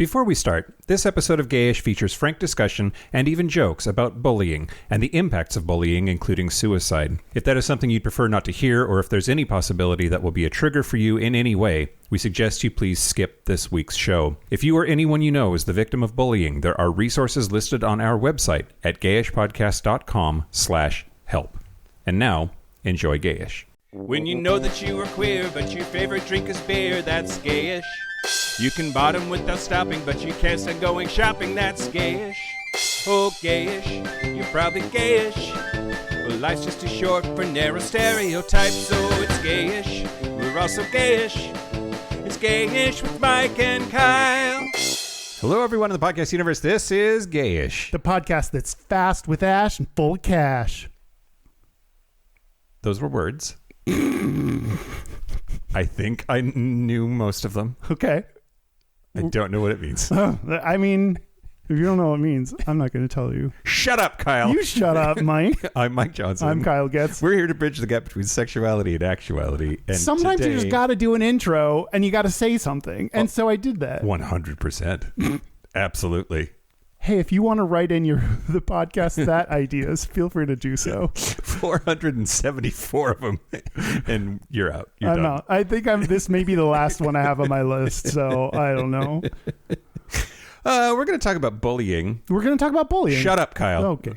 Before we start, this episode of Gayish features frank discussion and even jokes about bullying and the impacts of bullying, including suicide. If that is something you'd prefer not to hear, or if there's any possibility that will be a trigger for you in any way, we suggest you please skip this week's show. If you or anyone you know is the victim of bullying, there are resources listed on our website at gayishpodcast.com/help. And now, enjoy Gayish. When you know that you are queer, but your favorite drink is beer, that's gayish. You can bottom without stopping, but you can't stand going shopping, that's gayish. Oh, gayish, you're probably gayish. Well, life's just too short for narrow stereotypes, so it's gayish. We're also gayish. It's Gayish with Mike and Kyle. Hello, everyone in the podcast universe. This is Gayish. The podcast that's fast with ash and full of cash. Those were words. I think I knew most of them. Okay. I don't know what it means. I mean, if you don't know what it means, I'm not going to tell you. Shut up, Kyle. You shut up, Mike. I'm Mike Johnson. I'm Kyle Getz. We're here to bridge the gap between sexuality and actuality. And sometimes today, you just got to do an intro and you got to say something. And so I did that. 100%. Absolutely. Hey, if you want to write in the podcast that ideas, feel free to do so. 474 of them, and you're out. You're done. Out. I think this may be the last one I have on my list, so I don't know. We're going to talk about bullying. We're going to talk about bullying. Shut up, Kyle. Okay.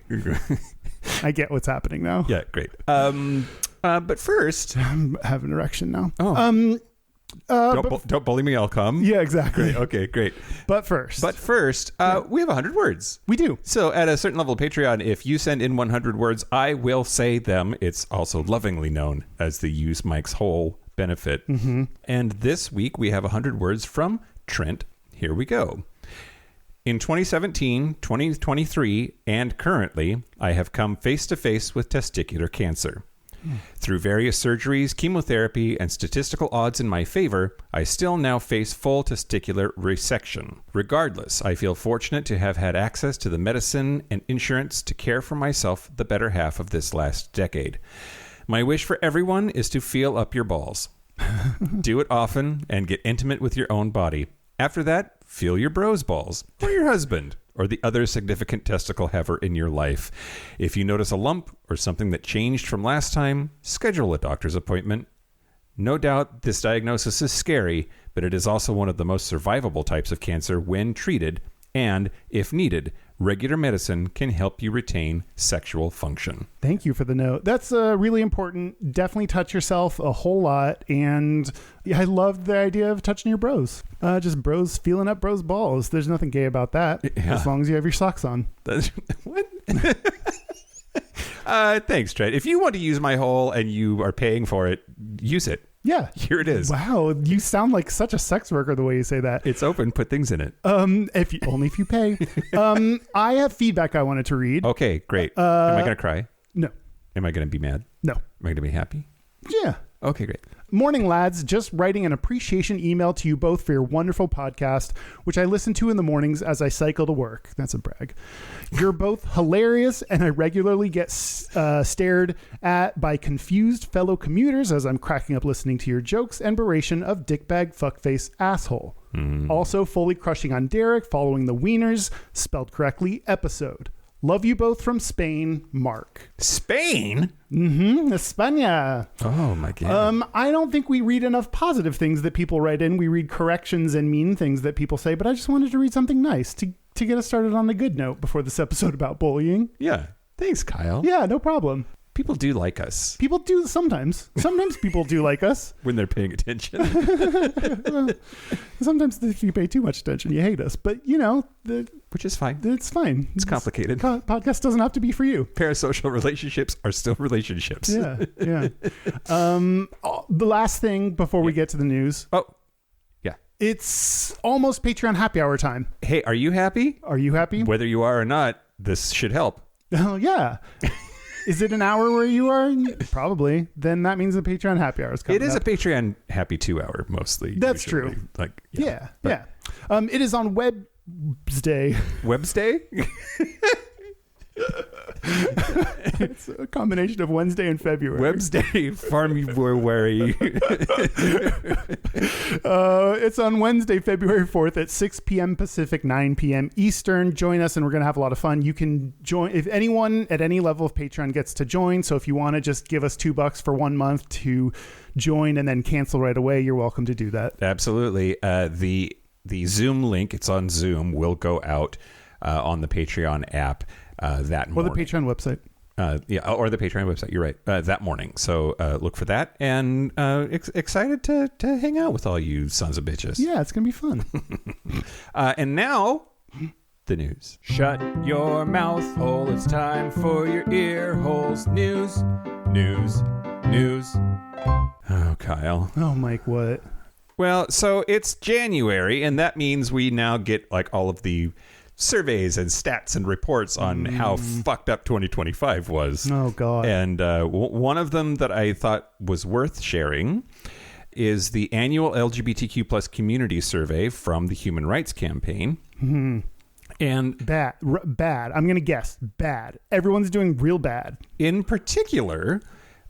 I get what's happening now. Yeah, great. But first, I'm having an erection now. Oh. Don't bully me, I'll come. Yeah, exactly. Great. Okay, great. But first, we have 100 words. We do. So at a certain level of Patreon, if you send in 100 words, I will say them. It's also lovingly known as the Use Mike's Whole benefit. Mm-hmm. And this week we have 100 words from Trent. Here we go. In 2017, 2023, and currently, I have come face to face with testicular cancer. Through various surgeries, chemotherapy, and statistical odds in my favor, I still now face full testicular resection. Regardless, I feel fortunate to have had access to the medicine and insurance to care for myself the better half of this last decade. My wish for everyone is to feel up your balls. Do it often and get intimate with your own body. After that, feel your bro's balls, or your husband, or the other significant testicle haver in your life. If you notice a lump or something that changed from last time, schedule a doctor's appointment. No doubt this diagnosis is scary, but it is also one of the most survivable types of cancer when treated, and, if needed, regular medicine can help you retain sexual function. Thank you for the note. That's really important. Definitely touch yourself a whole lot. And I love the idea of touching your bros. Just bros feeling up bros' balls. There's nothing gay about that. Yeah. As long as you have your socks on. What? Thanks, Trent. If you want to use my hole and you are paying for it, use it. Yeah. Here it is. Wow. You sound like such a sex worker the way you say that. It's open. Put things in it. Only if you pay. I have feedback I wanted to read. Okay, great. Am I going to cry? No. Am I going to be mad? No. Am I going to be happy? Yeah. Okay, great. Morning, lads. Just writing an appreciation email to you both for your wonderful podcast, which I listen to in the mornings as I cycle to work. That's a brag. You're both hilarious, and I regularly get stared at by confused fellow commuters as I'm cracking up listening to your jokes and beration of dickbag, fuckface, asshole. Also fully crushing on Derek following the Wieners, spelled correctly, episode. Love you both from Spain, Mark. Spain? Mm-hmm. España. Oh, my God. I don't think we read enough positive things that people write in. We read corrections and mean things that people say, but I just wanted to read something nice to get us started on a good note before this episode about bullying. Yeah. Thanks, Kyle. Yeah, no problem. People do like us. People do sometimes. Sometimes people do like us. When they're paying attention. Sometimes if you pay too much attention, you hate us. But, you know, which is fine. It's fine. It's complicated. Podcast doesn't have to be for you. Parasocial relationships are still relationships. Yeah, yeah. The last thing before we get to the news. Oh, yeah. It's almost Patreon happy hour time. Hey, are you happy? Are you happy? Whether you are or not, this should help. Oh, yeah. Is it an hour where you are? Probably. Then that means the Patreon happy hour is coming up. It is up. a Patreon happy 2 hour mostly. That's usually. true. Like yeah. It is on Wednesday. Wednesday? It's a combination of Wednesday and February. Wednesday, February. It's on Wednesday, February 4th at 6 p.m. Pacific, 9 p.m. Eastern. Join us, and we're going to have a lot of fun. You can join if anyone at any level of Patreon gets to join. So if you want to just give us $2 for 1 month to join and then cancel right away, you're welcome to do that. Absolutely. The Zoom link, it's on Zoom, will go out on the Patreon app that morning. Or the Patreon website. Or the Patreon website. You're right. That morning. So look for that, and excited to hang out with all you sons of bitches. Yeah, it's gonna be fun. And now, the news. Shut your mouth hole. It's time for your ear holes. News. Oh, Kyle. Oh, Mike, what? Well, so it's January, and that means we now get like all of the surveys and stats and reports on how fucked up 2025 was. Oh, God. And one of them that I thought was worth sharing is the annual LGBTQ plus community survey from the Human Rights Campaign. Mm-hmm. And bad. I'm going to guess bad. Everyone's doing real bad. In particular,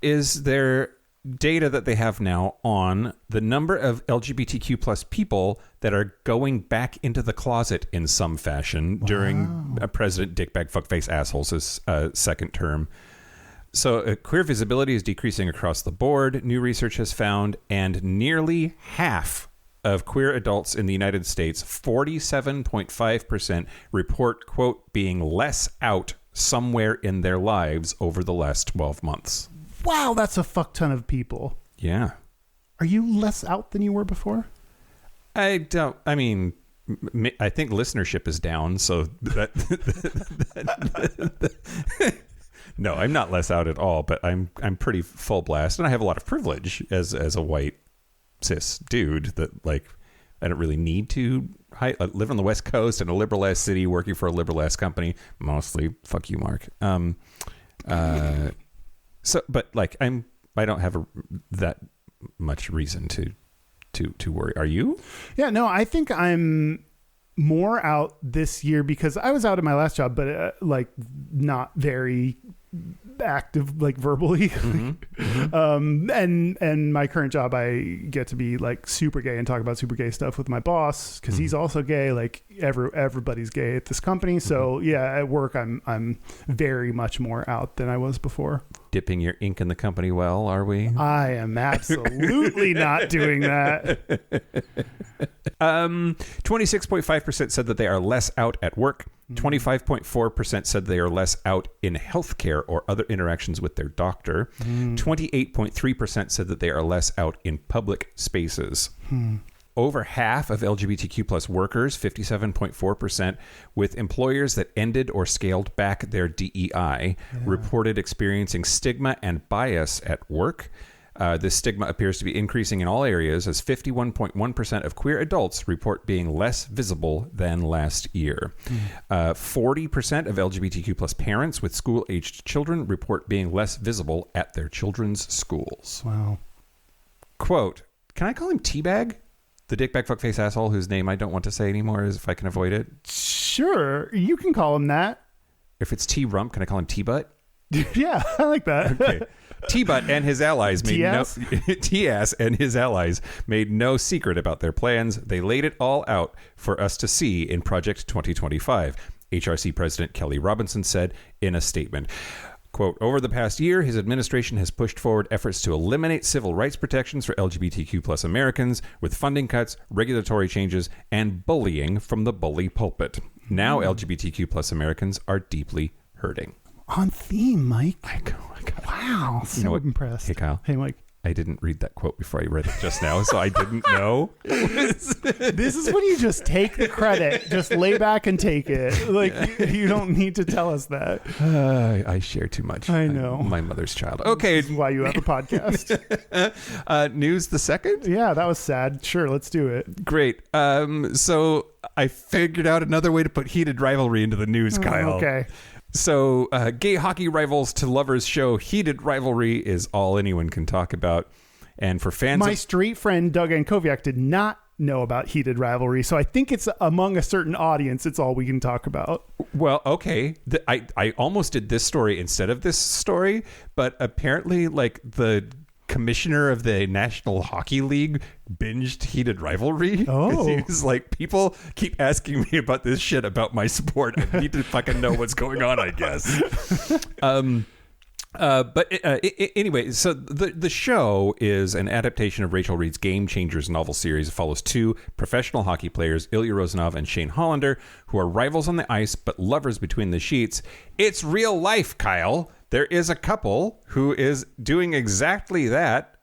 is there data that they have now on the number of LGBTQ plus people that are going back into the closet in some fashion during President Dickbag Fuckface Assholes' second term. So queer visibility is decreasing across the board, new research has found, and nearly half of queer adults in the United States, 47.5%, report, quote, being less out somewhere in their lives over the last 12 months. Wow, that's a fuck ton of people. Yeah. Are you less out than you were before? I think listenership is down, so no, I'm not less out at all, but I'm pretty full blast, and I have a lot of privilege as a white cis dude that, like, I don't really need to I live on the West Coast in a liberal ass city working for a liberal ass company, mostly. Fuck you, Mark. So, but like I don't have that much reason to worry. Are you? Yeah, no, I think I'm more out this year because I was out at my last job, but like not very active, like verbally. And my current job, I get to be like super gay and talk about super gay stuff with my boss because he's also gay. Like everybody's gay at this company. So yeah, at work, I'm very much more out than I was before. Dipping your ink in the company well, are we? I am absolutely not doing that. 26.5% said that they are less out at work. 25.4% said they are less out in healthcare or other interactions with their doctor. 28.3% said that they are less out in public spaces. Over half of LGBTQ plus workers, 57.4%, with employers that ended or scaled back their DEI, reported experiencing stigma and bias at work. This stigma appears to be increasing in all areas as 51.1% of queer adults report being less visible than last year. 40% of LGBTQ plus parents with school-aged children report being less visible at their children's schools. Wow. Quote, can I call him Teabag? The dickbag fuckface asshole whose name I don't want to say anymore is if I can avoid it. Sure, you can call him that. If it's T-Rump, can I call him T-Butt? Yeah, I like that. Okay. T-Butt and his allies made T-Ass and his allies made no secret about their plans. They laid it all out for us to see in Project 2025, HRC President Kelly Robinson said in a statement. Quote, over the past year, his administration has pushed forward efforts to eliminate civil rights protections for LGBTQ plus Americans with funding cuts, regulatory changes, and bullying from the bully pulpit. Now LGBTQ plus Americans are deeply hurting. On theme, Mike. Wow. So impressed. Hey, Kyle. Hey, Mike. I didn't read that quote before I read it just now, so I didn't know. This is when you just take the credit. Just lay back and take it. Like, you don't need to tell us that. I share too much. I know. I'm my mother's child. Okay. This is why you have a podcast. News the second? Yeah, that was sad. Sure, let's do it. Great. So I figured out another way to put heated rivalry into the news, Kyle. Okay. So gay hockey rivals to lovers show heated rivalry is all anyone can talk about. And for fans... My straight friend Doug Ankoviak did not know about heated rivalry. So I think it's among a certain audience. It's all we can talk about. Well, okay. I almost did this story instead of this story, but apparently, like, the commissioner of the National Hockey League binged heated rivalry. Oh. He was like, people keep asking me about this shit about my sport. I need to fucking know what's going on, I guess. Anyway, so the show is an adaptation of Rachel Reed's Game Changers novel series. It follows two professional hockey players, Ilya Rozanov and Shane Hollander, who are rivals on the ice but lovers between the sheets. It's real life, Kyle. There is a couple who is doing exactly that.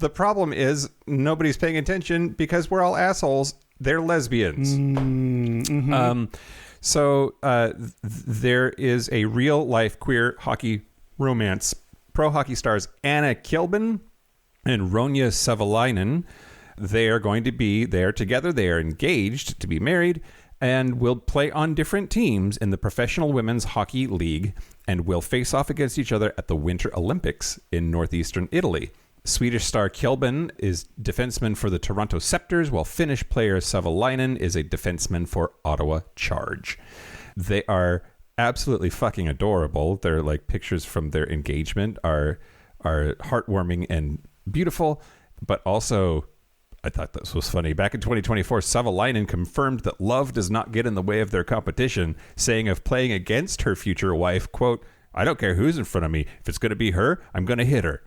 The problem is nobody's paying attention because we're all assholes. They're lesbians. Mm-hmm. There is a real life queer hockey romance. Pro hockey stars Anna Kilbin and Ronya Savalainen. They are going to be there together. They are engaged to be married and will play on different teams in the Professional Women's Hockey League and will face off against each other at the Winter Olympics in northeastern Italy. Swedish star Kilbin is defenseman for the Toronto Scepters, while Finnish player Savalainen is a defenseman for Ottawa Charge. They are absolutely fucking adorable. Their like pictures from their engagement are heartwarming and beautiful, but also I thought this was funny. Back in 2024, Savalainen confirmed that love does not get in the way of their competition, saying of playing against her future wife, quote, "I don't care who's in front of me. If it's going to be her, I'm going to hit her.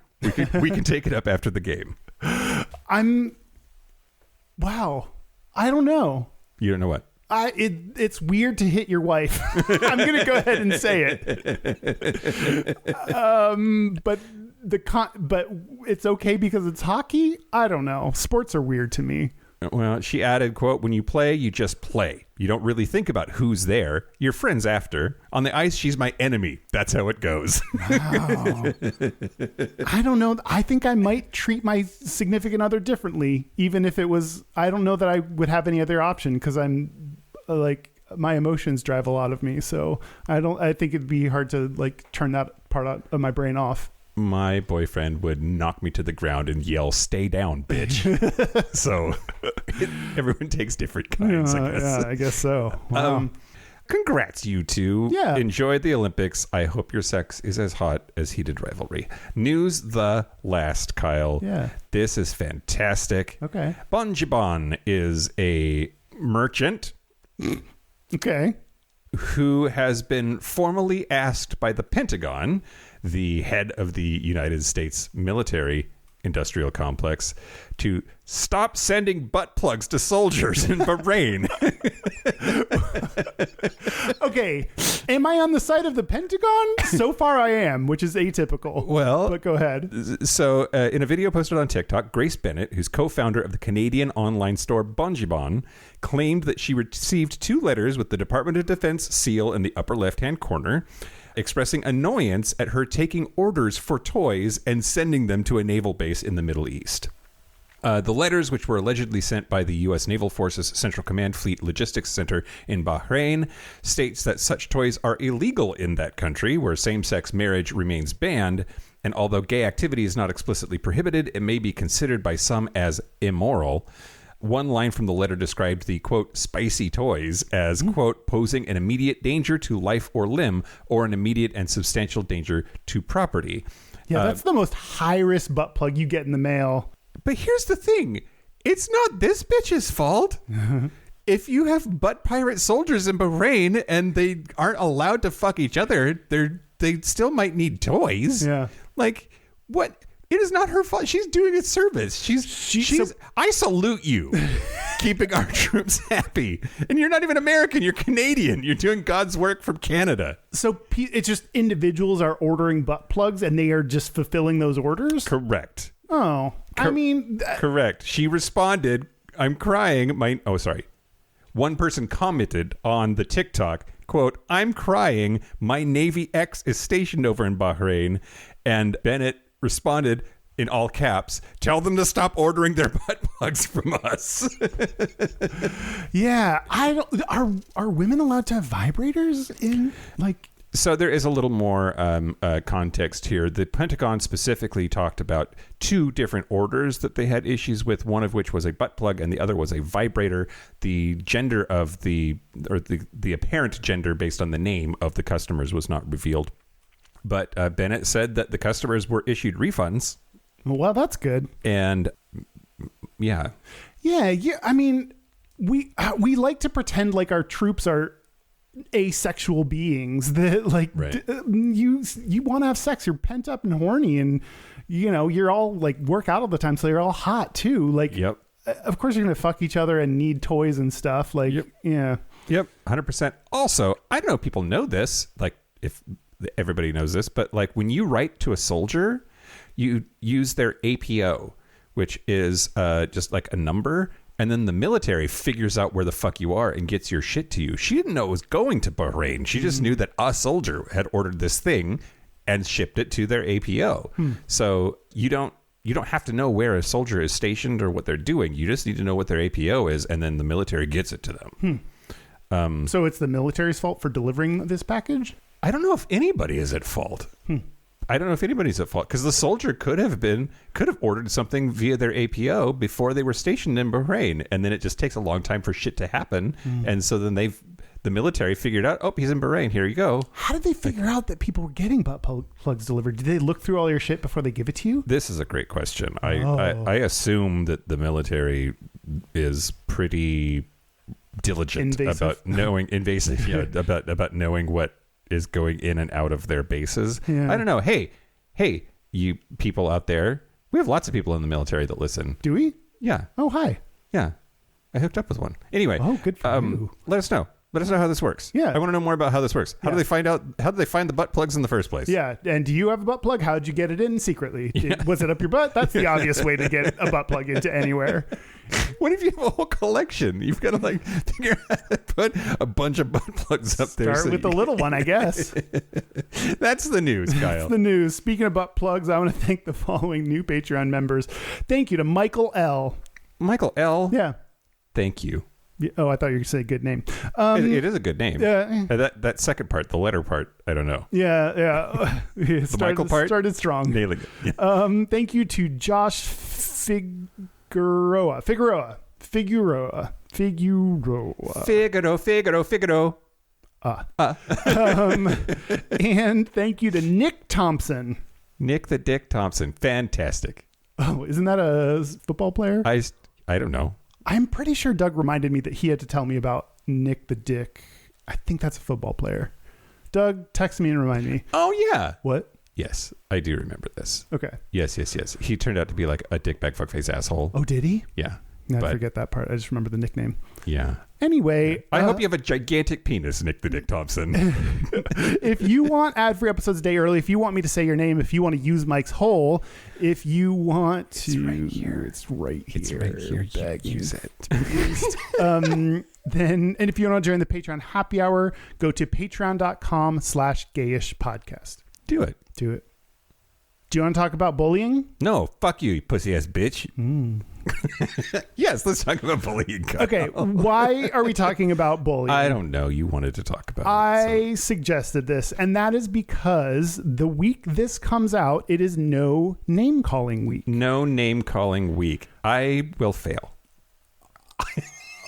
We can take it up after the game." Wow. I don't know. You don't know what? It's weird to hit your wife. I'm going to go ahead and say it. But it's okay because it's hockey. I don't know. Sports are weird to me. Well, she added, quote, "When you play, you just play. You don't really think about who's there. You're friends after. On the ice, she's my enemy. That's how it goes." Wow. I don't know. I think I might treat my significant other differently, even if it was, I don't know that I would have any other option because I'm like, my emotions drive a lot of me. So I think it'd be hard to like turn that part of my brain off. My boyfriend would knock me to the ground and yell, "Stay down, bitch." So everyone takes different kinds, I guess. Yeah, I guess so. Wow. Congrats, you two. Yeah. Enjoy the Olympics. I hope your sex is as hot as heated rivalry. News the last, Kyle. Yeah. This is fantastic. Okay. Bonjibon is a merchant. Okay. Who has been formally asked by the Pentagon, the head of the United States military industrial complex, to stop sending butt plugs to soldiers in Bahrain. Okay. Am I on the side of the Pentagon? So far I am, which is atypical. Well, but go ahead. So in a video posted on TikTok, Grace Bennett, who's co-founder of the Canadian online store Bonjibon, claimed that she received 2 letters with the Department of Defense seal in the upper left-hand corner, expressing annoyance at her taking orders for toys and sending them to a naval base in the Middle East. The letters, which were allegedly sent by the U.S. Naval Forces Central Command Fleet Logistics Center in Bahrain, states that such toys are illegal in that country, where same-sex marriage remains banned, and although gay activity is not explicitly prohibited, it may be considered by some as immoral. One line from the letter described the, quote, "spicy toys" as, quote, "posing an immediate danger to life or limb or an immediate and substantial danger to property." Yeah, that's the most high-risk butt plug you get in the mail. But here's the thing. It's not this bitch's fault. If you have butt pirate soldiers in Bahrain and they aren't allowed to fuck each other, they still might need toys. Yeah. Like, what? It is not her fault. She's doing a service. I salute you keeping our troops happy. And you're not even American. You're Canadian. You're doing God's work from Canada. So it's just individuals are ordering butt plugs and they are just fulfilling those orders? Correct. Oh, I mean... Correct. She responded, "I'm crying. One person commented on the TikTok, quote, "I'm crying. My Navy X is stationed over in Bahrain." And Bennett responded in all caps, "Tell them to stop ordering their butt plugs from us." Yeah. Are women allowed to have vibrators in, like... So there is a little more context here. The Pentagon specifically talked about 2 different orders that they had issues with, one of which was a butt plug and the other was a vibrator. The gender of the apparent gender based on the name of the customers was not revealed. But Bennett said that the customers were issued refunds. Well, that's good. And yeah. I mean, we like to pretend like our troops are asexual beings that like right. You want to have sex, you're pent up and horny, and you're all like work out all the time, so you're all hot too, like yep, of course you're gonna fuck each other and need toys and stuff, like yep 100%. Also, I don't know if people know this, like if everybody knows this, but like when you write to a soldier, you use their APO, which is just like a number. And then the military figures out where the fuck you are and gets your shit to you. She didn't know it was going to Bahrain. She just knew that a soldier had ordered this thing and shipped it to their APO. So you don't have to know where a soldier is stationed or what they're doing. You just need to know what their APO is, and then the military gets it to them. So it's the military's fault for delivering this package? I don't know if anybody is at fault. I don't know if anybody's at fault, because the soldier could have ordered something via their APO before they were stationed in Bahrain, and then it just takes a long time for shit to happen, and so then the military figured out, oh, he's in Bahrain, here you go. How did they figure out that people were getting butt plugs delivered? Did they look through all your shit before they give it to you? This is a great question. I assume that the military is pretty diligent about knowing about knowing what is going in and out of their bases. I don't know. Hey, you people out there, we have lots of people in the military that listen. Do we? Yeah. Oh, hi. Yeah, I hooked up with one. Anyway. Oh, good for you. Let us know how this works. Yeah, I want to know more about how this works. How do they find the butt plugs in the first place? Yeah. And do you have a butt plug? How'd you get it in secretly? Was it up your butt? That's the obvious way to get a butt plug into anywhere. What if you have a whole collection? You've got to like figure out how to put a bunch of butt plugs up there. Start with the little one, I guess. That's the news, Kyle. That's the news. Speaking of butt plugs, I want to thank the following new Patreon members. Thank you to Michael L. Michael L. Yeah. Thank you. Oh, I thought you were going to say good name. It is a good name. That second part, the letter part, I don't know. Yeah. The Michael part? Started strong. Nailing it. Yeah. Thank you to Josh Figueroa. And thank you to Nick Thompson. Nick the Dick Thompson. Fantastic. Oh, isn't that a football player? I don't know. I'm pretty sure Doug reminded me that he had to tell me about Nick the Dick. I think that's a football player. Doug, text me and remind me. Oh, yeah. What? Yes, I do remember this. Okay. Yes. He turned out to be like a dickbag fuckface asshole. Oh, did he? Yeah. I forget that part. I just remember the nickname. Yeah. Anyway. I hope you have a gigantic penis, Nick the Dick Thompson. If you want ad-free episodes a day early, if you want me to say your name, if you want to use Mike's hole, if you want to... It's right here. It's right here. Use it. Then, and if you want to join the Patreon happy hour, go to patreon.com/gayish podcast. Do it. Do you want to talk about bullying? No, fuck you pussy ass bitch. Yes, let's talk about bullying. Kyle. Okay, why are we talking about bullying? I don't know. You wanted to talk about it. I suggested this, and that is because the week this comes out, it is no name calling week. No name calling week. I will fail.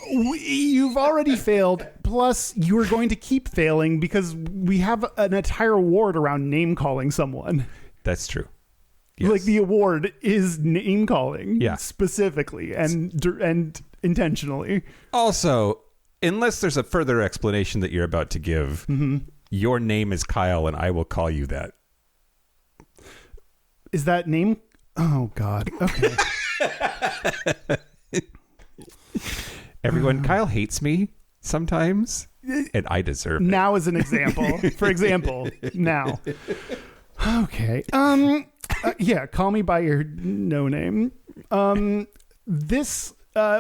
You've already failed. Plus, you are going to keep failing because we have an entire award around name calling someone. That's true. Yes. Like the award is name calling, specifically and intentionally. Also, unless there's a further explanation that you're about to give, your name is Kyle, and I will call you that. Is that name? Oh God. Okay. Everyone, Kyle hates me sometimes, and I deserve it. Now as an example. For example, now. Okay. Yeah, call me by your no name. This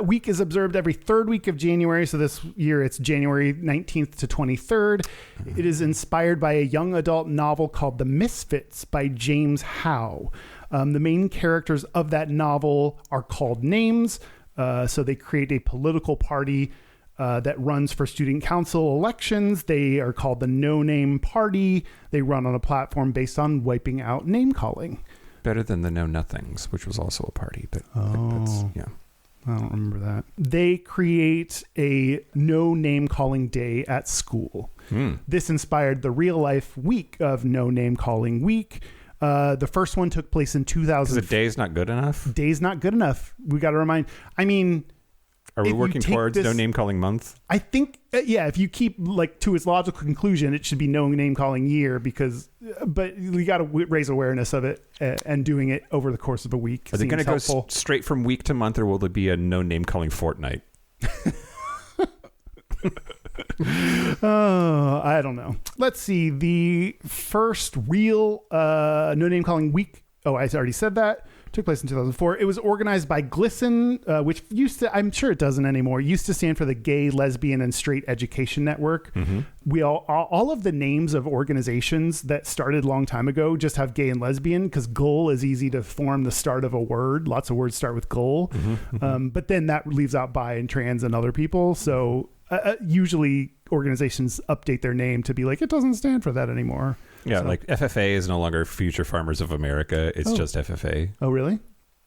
week is observed every third week of January. So this year it's January 19th to 23rd. It is inspired by a young adult novel called The Misfits by James Howe. The main characters of that novel are called names. So they create a political party that runs for student council elections. They are called the No Name Party. They run on a platform based on wiping out name calling. Better than the Know Nothings, which was also a party. But yeah. I don't remember that. They create a no name calling day at school. This inspired the real life week of No Name Calling Week. The first one took place in 2000. Because a day's not good enough? Day's not good enough. We got to remind. I mean, are we working towards No Name Calling Month? I think, yeah, if you keep like to its logical conclusion, it should be No Name Calling Year but we got to raise awareness of it and doing it over the course of a week. Are they going to go straight from week to month, or will there be a No Name Calling fortnight? I don't know. Let's see. The first real No Name Calling Week. Oh, I already said that. Took place in 2004. It was organized by GLSEN, which used to, I'm sure it doesn't anymore, used to stand for the Gay, Lesbian, and Straight Education Network. We all of the names of organizations that started a long time ago just have gay and lesbian, because GUL is easy to form the start of a word. Lots of words start with GUL. But then that leaves out bi and trans and other people. So usually organizations update their name to be like, it doesn't stand for that anymore. Yeah, so, like FFA is no longer Future Farmers of America. It's just FFA. Oh, really?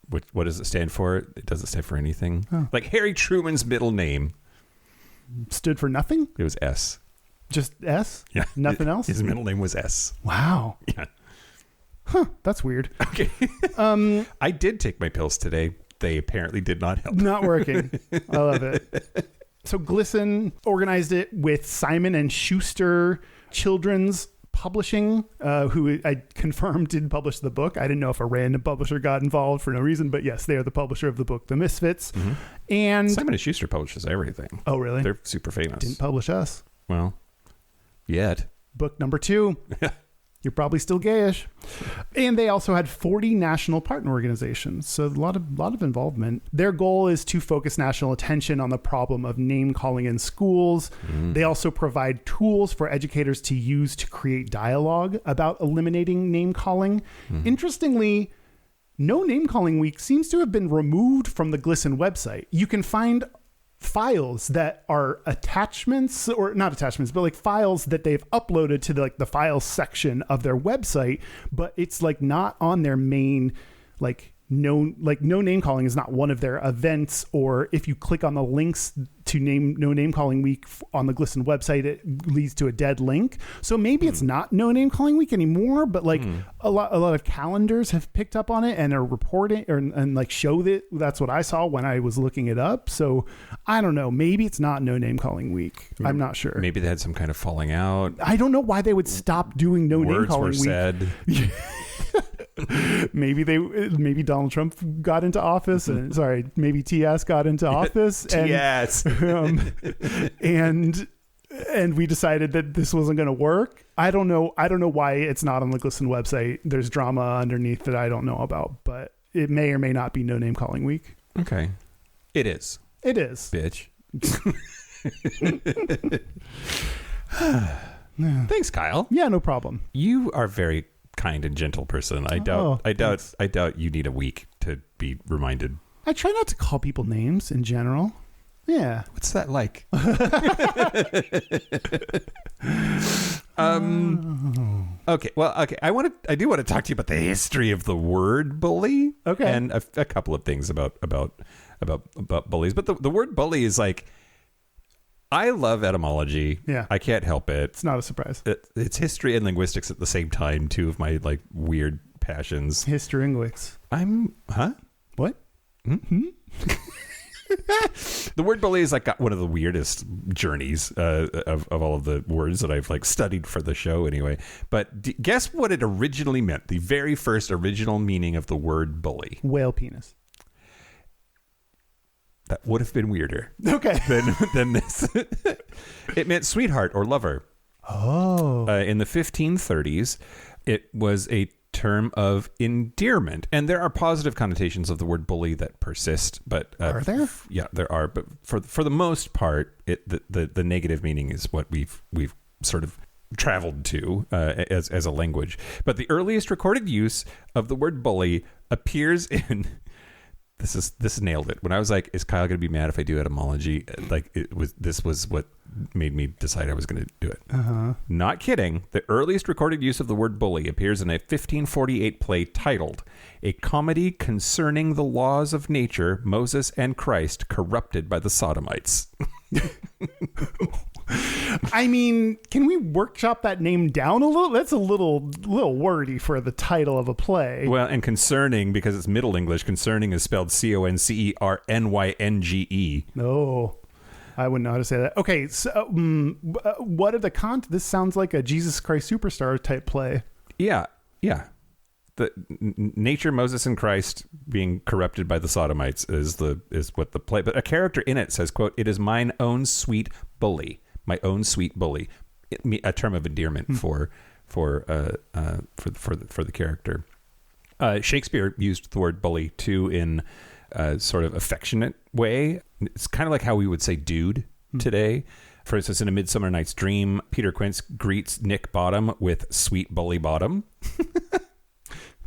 What does it stand for? It doesn't stand for anything. Oh. Like Harry Truman's middle name stood for nothing? It was S. Just S? Yeah. Nothing else? His middle name was S. Wow. Yeah. Huh, that's weird. Okay. I did take my pills today. They apparently did not help. Not working. I love it. So GLSEN organized it with Simon & Schuster Children's Publishing, who I confirmed did publish the book. I didn't know if a random publisher got involved for no reason, but yes, they are the publisher of the book, The Misfits. And Simon & Schuster publishes everything. Oh, really? They're super famous. Didn't publish us. Well, yet. Book number 2. You're probably still gayish. And they also had 40 national partner organizations. So a lot of involvement. Their goal is to focus national attention on the problem of name calling in schools. They also provide tools for educators to use to create dialogue about eliminating name calling. Interestingly, No Name Calling Week seems to have been removed from the GLSEN website. You can find files that are attachments, or not attachments, but like files that they've uploaded to the files section of their website, but it's like not on their main no name calling is not one of their events. Or if you click on the links to No Name Calling Week on the GLSEN website, it leads to a dead link. So maybe it's not No Name Calling Week anymore, but a lot of calendars have picked up on it and are reporting and like show that. That's what I saw when I was looking it up. So I don't know. Maybe it's not No Name Calling Week. I'm not sure. Maybe they had some kind of falling out. I don't know why they would stop doing No Name Calling Week. Words were said. Maybe Donald Trump got into office, and maybe TS got into office, and we decided that this wasn't going to work. I don't know why it's not on the GLSEN website. There's drama underneath that I don't know about, but it may or may not be No Name Calling Week. Okay, it is. Bitch. Thanks, Kyle. Yeah, no problem. You are very kind and gentle person. I doubt you need a week to be reminded. I try not to call people names in general. Yeah. What's that like? Okay. Well, okay. I do want to talk to you about the history of the word bully. Okay. And a couple of things about bullies. But the word bully is like, I love etymology. Yeah. I can't help it. It's not a surprise. It's history and linguistics at the same time, two of my like weird passions. History linguistics. What? The word bully is like got one of the weirdest journeys of all of the words that I've like studied for the show anyway. But guess what it originally meant? The very first original meaning of the word bully. Whale penis. That would have been weirder. Okay. than this. It meant sweetheart or lover. Oh. In the 1530s, it was a term of endearment. And there are positive connotations of the word bully that persist. But are there? Yeah, there are. But for the most part, the negative meaning is what we've sort of traveled to as a language. But the earliest recorded use of the word bully appears in this nailed it. When I was like, is Kyle going to be mad if I do etymology? Like this was what made me decide I was going to do it. Not kidding. The earliest recorded use of the word bully appears in a 1548 play titled "A Comedy Concerning the Laws of Nature, Moses and Christ Corrupted by the Sodomites." I mean, can we workshop that name down a little? That's a little wordy for the title of a play. Well, and concerning, because it's Middle English, concerning is spelled CONCERNYNGE. No, I wouldn't know how to say that. Okay, so what are the this sounds like a Jesus Christ Superstar type play. Yeah. The nature, Moses and Christ being corrupted by the Sodomites is what the play. But a character in it says, "quote, it is mine own sweet bully, my own sweet bully," a term of endearment for the character. Shakespeare used the word bully too in a sort of affectionate way. It's kind of like how we would say dude today. For instance, in A Midsummer Night's Dream, Peter Quince greets Nick Bottom with "sweet bully Bottom."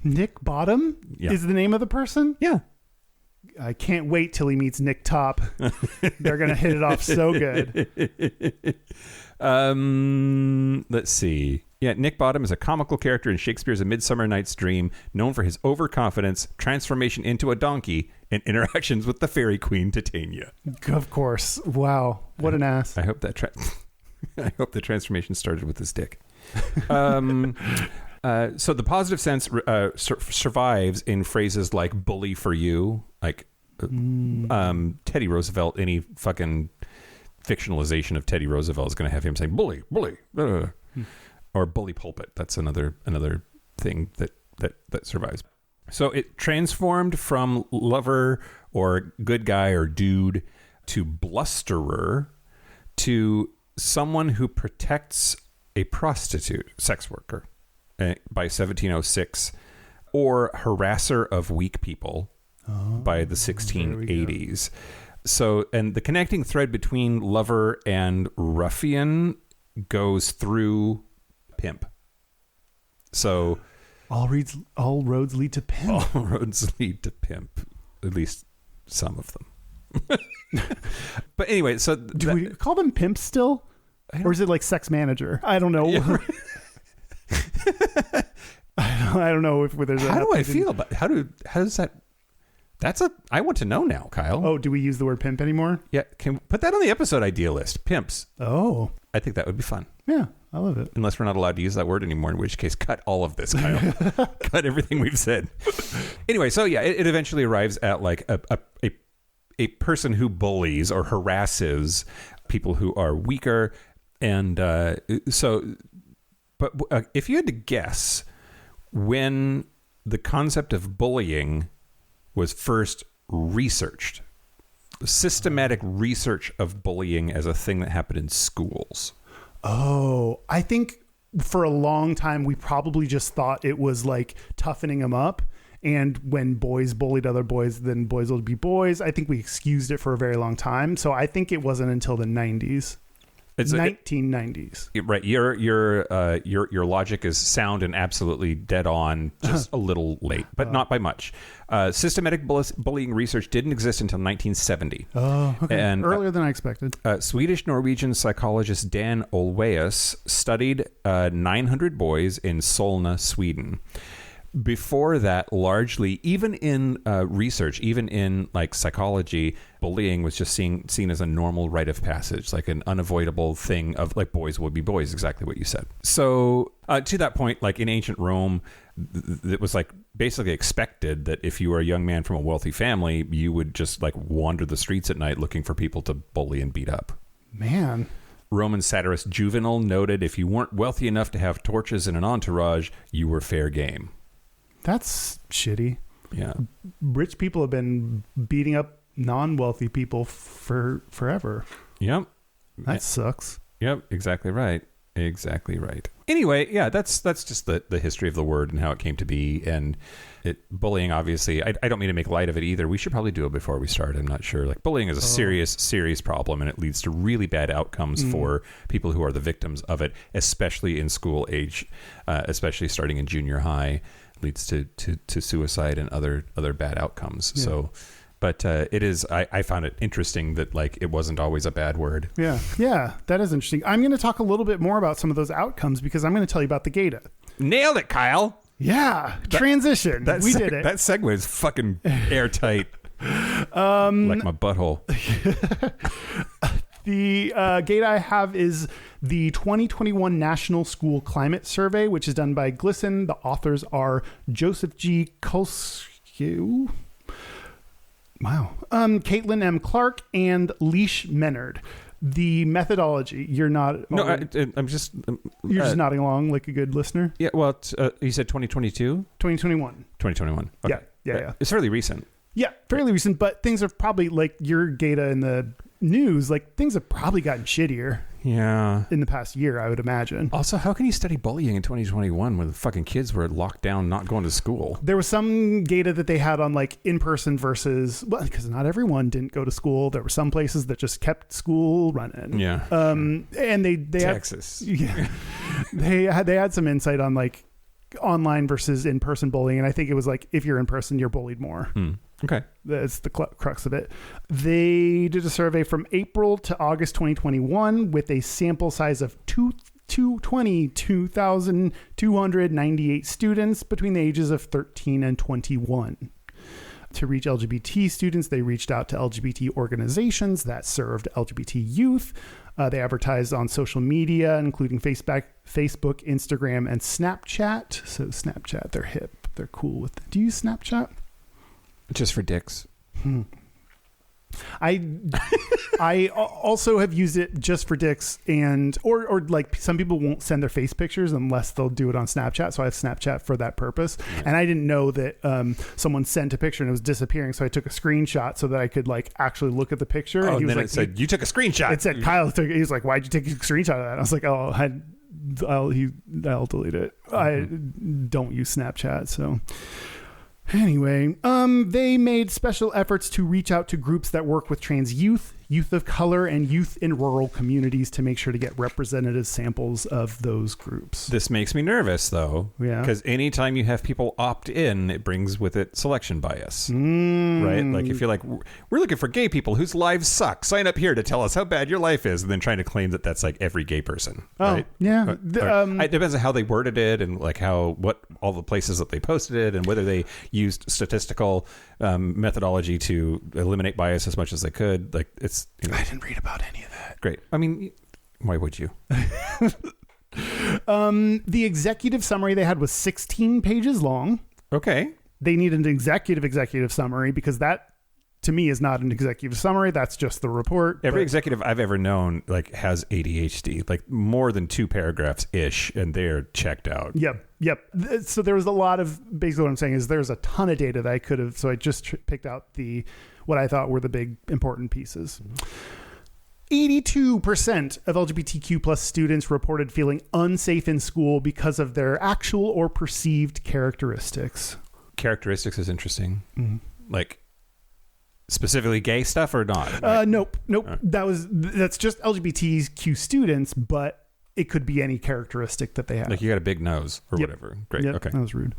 Nick Bottom is the name of the person? Yeah. I can't wait till he meets Nick Top. They're going to hit it off so good. Let's see. Yeah, Nick Bottom is a comical character in Shakespeare's A Midsummer Night's Dream, known for his overconfidence, transformation into a donkey, and interactions with the fairy queen Titania. Of course. Wow. What an ass. I hope that I hope the transformation started with his dick. So the positive sense survives in phrases like "bully for you," like Teddy Roosevelt. Any fucking fictionalization of Teddy Roosevelt is going to have him saying "bully, bully," or "bully pulpit." That's another thing that survives. So it transformed from lover or good guy or dude to blusterer to someone who protects a prostitute, sex worker, by 1706, or harasser of weak people by the 1680s. So, and the connecting thread between lover and ruffian goes through pimp. So all roads lead to pimp. All roads lead to pimp. At least some of them. But anyway, so do we call them pimps still? Or is it like sex manager? I don't know. Yeah. I don't know if there's. How do I feel about how does that? I want to know now, Kyle. Oh, do we use the word pimp anymore? Yeah, can we put that on the episode idea list? Pimps. Oh, I think that would be fun. Yeah, I love it. Unless we're not allowed to use that word anymore, in which case, cut all of this, Kyle. Cut everything we've said. Anyway, so yeah, it eventually arrives at like a person who bullies or harasses people who are weaker. And but if you had to guess when the concept of bullying was first researched, systematic research of bullying as a thing that happened in schools. Oh, I think for a long time, we probably just thought it was like toughening them up. And when boys bullied other boys, then boys would be boys. I think we excused it for a very long time. So I think it wasn't until the 90s. It's 1990s. Right. Your logic is sound and absolutely dead on, just a little late, but not by much. Systematic bullying research didn't exist until 1970. Oh, okay. And earlier than I expected. Swedish-Norwegian psychologist Dan Olweus studied 900 boys in Solna, Sweden. Before that, largely, even in research, even in like psychology, bullying was just seen as a normal rite of passage, like an unavoidable thing of like boys would be boys, exactly what you said. So to that point, like in ancient Rome, it was like basically expected that if you were a young man from a wealthy family, you would just like wander the streets at night looking for people to bully and beat up. Man. Roman satirist Juvenal noted if you weren't wealthy enough to have torches and an entourage, you were fair game. That's shitty. Yeah. Rich people have been beating up non-wealthy people for forever. Yep. That sucks. Yep. Exactly right. Exactly right. Anyway, yeah, that's just the history of the word and how it came to be. And bullying, obviously, I don't mean to make light of it either. We should probably do it before we start. I'm not sure. Like bullying is a serious problem, and it leads to really bad outcomes for people who are the victims of it, especially in school age, especially starting in junior high. Leads to suicide and other bad outcomes. Yeah. So But it is, I found it interesting that like it wasn't always a bad word. Yeah. Yeah. That is interesting. I'm going to talk a little bit more about some of those outcomes because I'm going to tell you about the GATA. Nailed it, Kyle. Yeah. Transition. We did it. That segue is fucking airtight. Like my butthole. The GATA I have is the 2021 National School Climate Survey, which is done by GLSEN. The authors are Joseph G. Kolskew. Wow. Caitlin M. Clark and Leash Menard. The methodology, you're not... No, I'm just... You're just nodding along like a good listener? Yeah, well, you said 2022? 2021. 2021. Okay. Yeah. It's fairly recent. Yeah, fairly recent, but things are probably, like your GATA in the news, like things have probably gotten shittier. Yeah. In the past year, I would imagine. Also, how can you study bullying in 2021 when the fucking kids were locked down, not going to school? There was some GATA that they had on like in-person versus, well, because not everyone didn't go to school. There were some places that just kept school running. Yeah. And they Texas. They had some insight on like online versus in-person bullying. And I think it was like, if you're in person, you're bullied more. Okay. That's the crux of it. They did a survey from April to August 2021 with a sample size of 222,298 students between the ages of 13 and 21. To reach LGBT students, they reached out to LGBT organizations that served LGBT youth. They advertised on social media, including Facebook, Instagram, and Snapchat. So Snapchat, they're hip. They're cool with it. Do you use Snapchat? Just for dicks. I also have used it just for dicks and or like some people won't send their face pictures unless they'll do it on Snapchat. So I have Snapchat for that purpose. Yeah. And I didn't know that someone sent a picture and it was disappearing. So I took a screenshot so that I could like actually look at the picture. Oh, and he was then like, it said, you took a screenshot. It said, Kyle took it. He was like, why'd you take a screenshot of that? And I was like, oh, I'll delete it. I don't use Snapchat. So anyway, they made special efforts to reach out to groups that work with trans youth, youth of color, and youth in rural communities to make sure to get representative samples of those groups. This makes me nervous, though. Yeah. Because anytime you have people opt in, it brings with it selection bias. Right? Like if you're like, we're looking for gay people whose lives suck. Sign up here to tell us how bad your life is. And then trying to claim that that's like every gay person. Oh, right? Yeah. It depends on how they worded it and like what all the places that they posted it and whether they used statistical methodology to eliminate bias as much as they could. Like it's, I didn't read about any of that. Great. I mean, why would you? The executive summary they had was 16 pages long. Okay. They need an executive summary because that to me is not an executive summary. That's just the report. Every executive I've ever known like has ADHD, like more than 2 paragraphs ish, and they're checked out. Yep. So there was a lot of, basically what I'm saying is there's a ton of data that I could have, so I just picked out what I thought were the big important pieces. 82% of LGBTQ plus students reported feeling unsafe in school because of their actual or perceived characteristics. Characteristics is interesting. Like specifically gay stuff or not? Nope. Right. That's just LGBTQ students, but it could be any characteristic that they have. Like you got a big nose or whatever. Great. Yep. Okay. That was rude.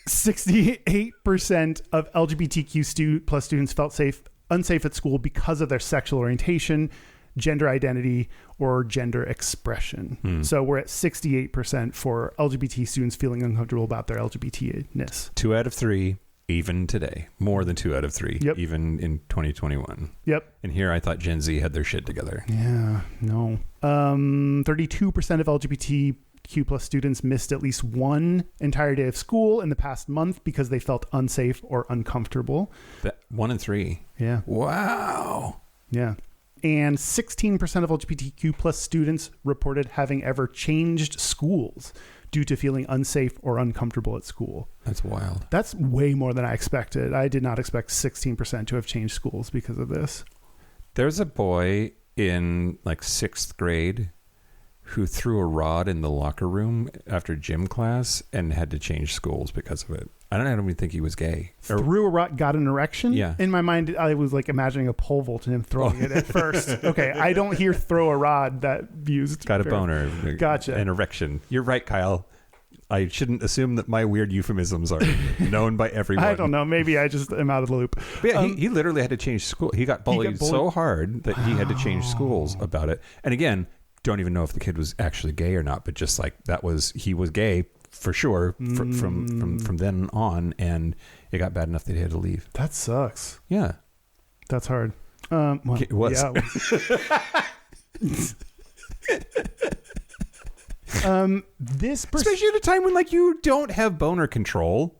68% of LGBTQ plus students felt unsafe at school because of their sexual orientation, gender identity, or gender expression. So we're at 68% for LGBT students feeling uncomfortable about their LGBT-ness. 2 out of 3. Even today, more than 2 out of 3, even in 2021. Yep. And here I thought Gen Z had their shit together. Yeah, no. 32% of LGBTQ plus students missed at least one entire day of school in the past month because they felt unsafe or uncomfortable. 1 in 3. Yeah. Wow. Yeah. And 16% of LGBTQ plus students reported having ever changed schools due to feeling unsafe or uncomfortable at school. That's wild. That's way more than I expected. I did not expect 16% to have changed schools because of this. There's a boy in like 6th grade who threw a rod in the locker room after gym class and had to change schools because of it. I don't even think he was gay. Threw a rod, got an erection? Yeah. In my mind, I was like imagining a pole vault and him throwing it at first. Okay, I don't hear throw a rod that used. Got a boner. Gotcha. An erection. You're right, Kyle. I shouldn't assume that my weird euphemisms are known by everyone. I don't know. Maybe I just am out of the loop. But yeah, he literally had to change school. He got bullied so hard that he had to change schools about it. And again, don't even know if the kid was actually gay or not, but just like he was gay for sure from then on, and it got bad enough that he had to leave. That sucks. Yeah. That's hard. Well, it was. Yeah, especially at a time when like you don't have boner control.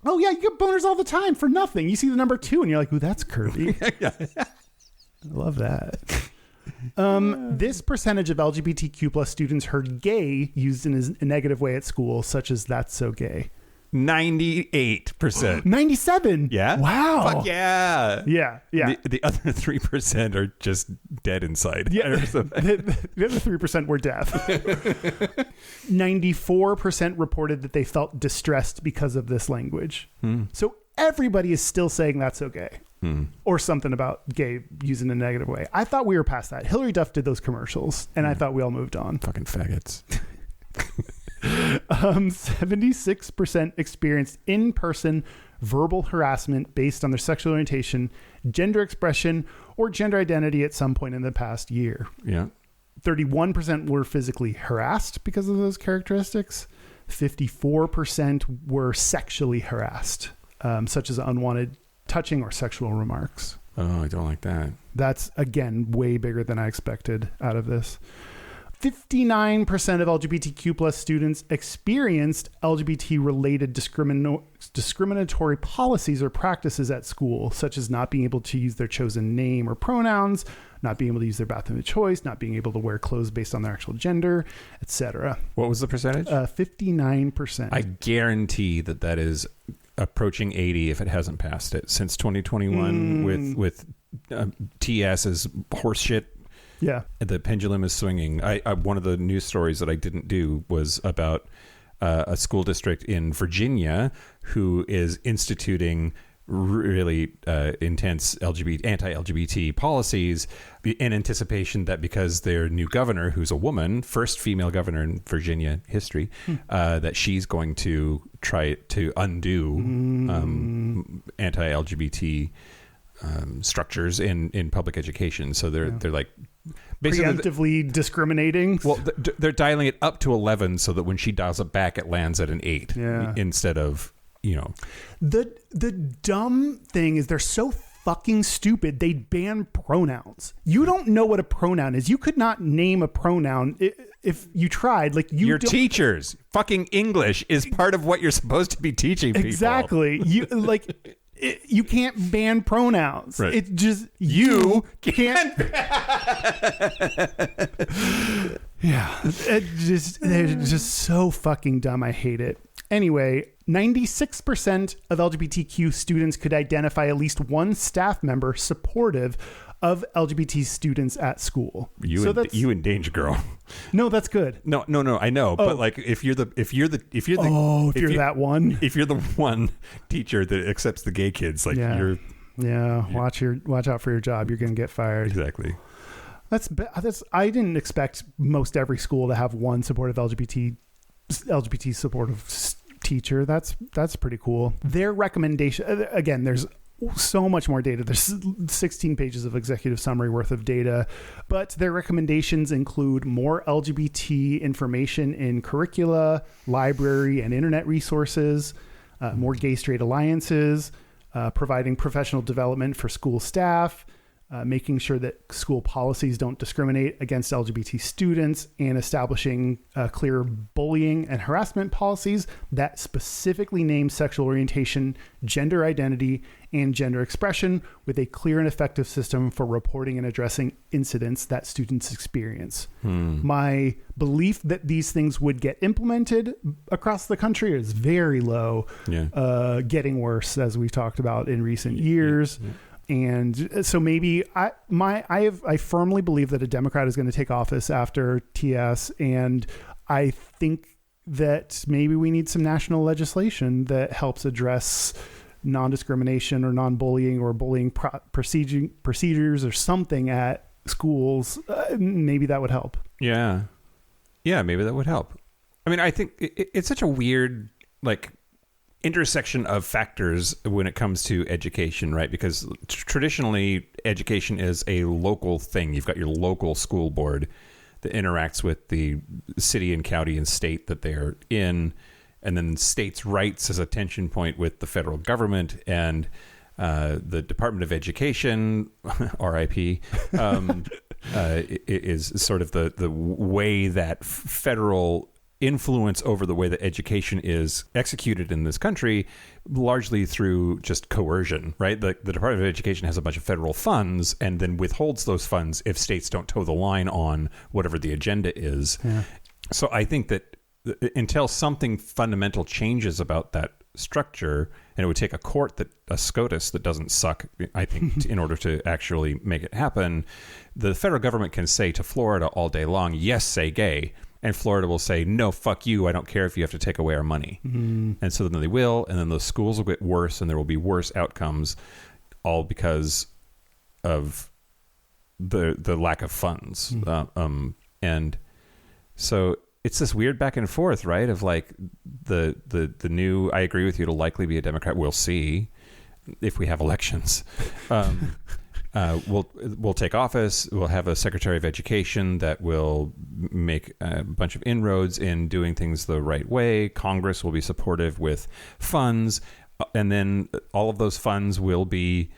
Oh yeah, you get boners all the time for nothing. You see the number 2 and you're like, ooh, that's curvy. I love that. This percentage of LGBTQ plus students heard gay used in a negative way at school, such as "that's so gay." 98%. 97. Yeah. Wow. Fuck yeah. Yeah. Yeah. The other 3% are just dead inside. Yeah. The other 3% were deaf. 94% reported that they felt distressed because of this language. So everybody is still saying "that's okay." Or something about gay used in a negative way. I thought we were past that. Hillary Duff did those commercials, and I thought we all moved on. Fucking faggots. 76% experienced in-person verbal harassment based on their sexual orientation, gender expression, or gender identity at some point in the past year. Yeah. 31% were physically harassed because of those characteristics. 54% were sexually harassed, such as unwanted touching or sexual remarks. Oh, I don't like that. That's, again, way bigger than I expected out of this. 59% of LGBTQ plus students experienced LGBT-related discriminatory policies or practices at school, such as not being able to use their chosen name or pronouns, not being able to use their bathroom of choice, not being able to wear clothes based on their actual gender, etc. What was the percentage? 59%. I guarantee that is approaching 80 if it hasn't passed it since 2021 with TS's horseshit. Yeah. The pendulum is swinging. I one of the news stories that I didn't do was about a school district in Virginia who is instituting really intense anti-LGBT policies in anticipation that because their new governor, who's a woman, first female governor in Virginia history, that she's going to try to undo anti-LGBT structures in public education. So they're like basically preemptively discriminating. Well, they're dialing it up to 11 so that when she dials it back, it lands at an 8 instead of, The dumb thing is they're so fucking stupid. They ban pronouns. You don't know what a pronoun is. You could not name a pronoun if you tried. Like your teachers. Fucking English is part of what you're supposed to be teaching people. Exactly. You like. You can't ban pronouns. Right. It just you can't. Yeah, they're just so fucking dumb. I hate it. Anyway, 96% of LGBTQ students could identify at least one staff member supportive of LGBT students at school. You in danger, girl. No, that's good. No, I know, but like if you're that one, if you're the one teacher that accepts the gay kids, like watch out for your job. You're gonna get fired. Exactly. That's I didn't expect most every school to have one supportive LGBT supportive teacher. That's pretty cool. Their recommendation, again, there's so much more data. There's 16 pages of executive summary worth of data, but their recommendations include more LGBT information in curricula, library, and internet resources, more gay straight alliances, providing professional development for school staff, making sure that school policies don't discriminate against LGBT students, and establishing clear bullying and harassment policies that specifically name sexual orientation, gender identity, and gender expression, with a clear and effective system for reporting and addressing incidents that students experience. My belief that these things would get implemented across the country is very low, getting worse, as we've talked about in recent years. And so maybe I firmly believe that a Democrat is going to take office after TS, and I think that maybe we need some national legislation that helps address non-discrimination or non-bullying or bullying procedures or something at schools. Maybe that would help. Yeah, maybe that would help. I mean, I think it's such a weird, like, intersection of factors when it comes to education, right? Because traditionally, education is a local thing. You've got your local school board that interacts with the city and county and state that they're in, and then states' rights as a tension point with the federal government and the Department of Education, RIP, is sort of the way that federal influence over the way that education is executed in this country, largely through just coercion, right? The Department of Education has a bunch of federal funds and then withholds those funds if states don't toe the line on whatever the agenda is. Yeah. So I think that until something fundamental changes about that structure, and it would take a SCOTUS that doesn't suck, I think, in order to actually make it happen, the federal government can say to Florida all day long, yes, say gay. And Florida will say, no, fuck you. I don't care if you have to take away our money. Mm-hmm. And so then they will. And then those schools will get worse and there will be worse outcomes, all because of the lack of funds. Mm-hmm. And so it's this weird back and forth, right? Of like the new, I agree with you, it'll likely be a Democrat. We'll see if we have elections. We'll take office. We'll have a Secretary of Education that will make a bunch of inroads in doing things the right way. Congress will be supportive with funds, and then all of those funds will be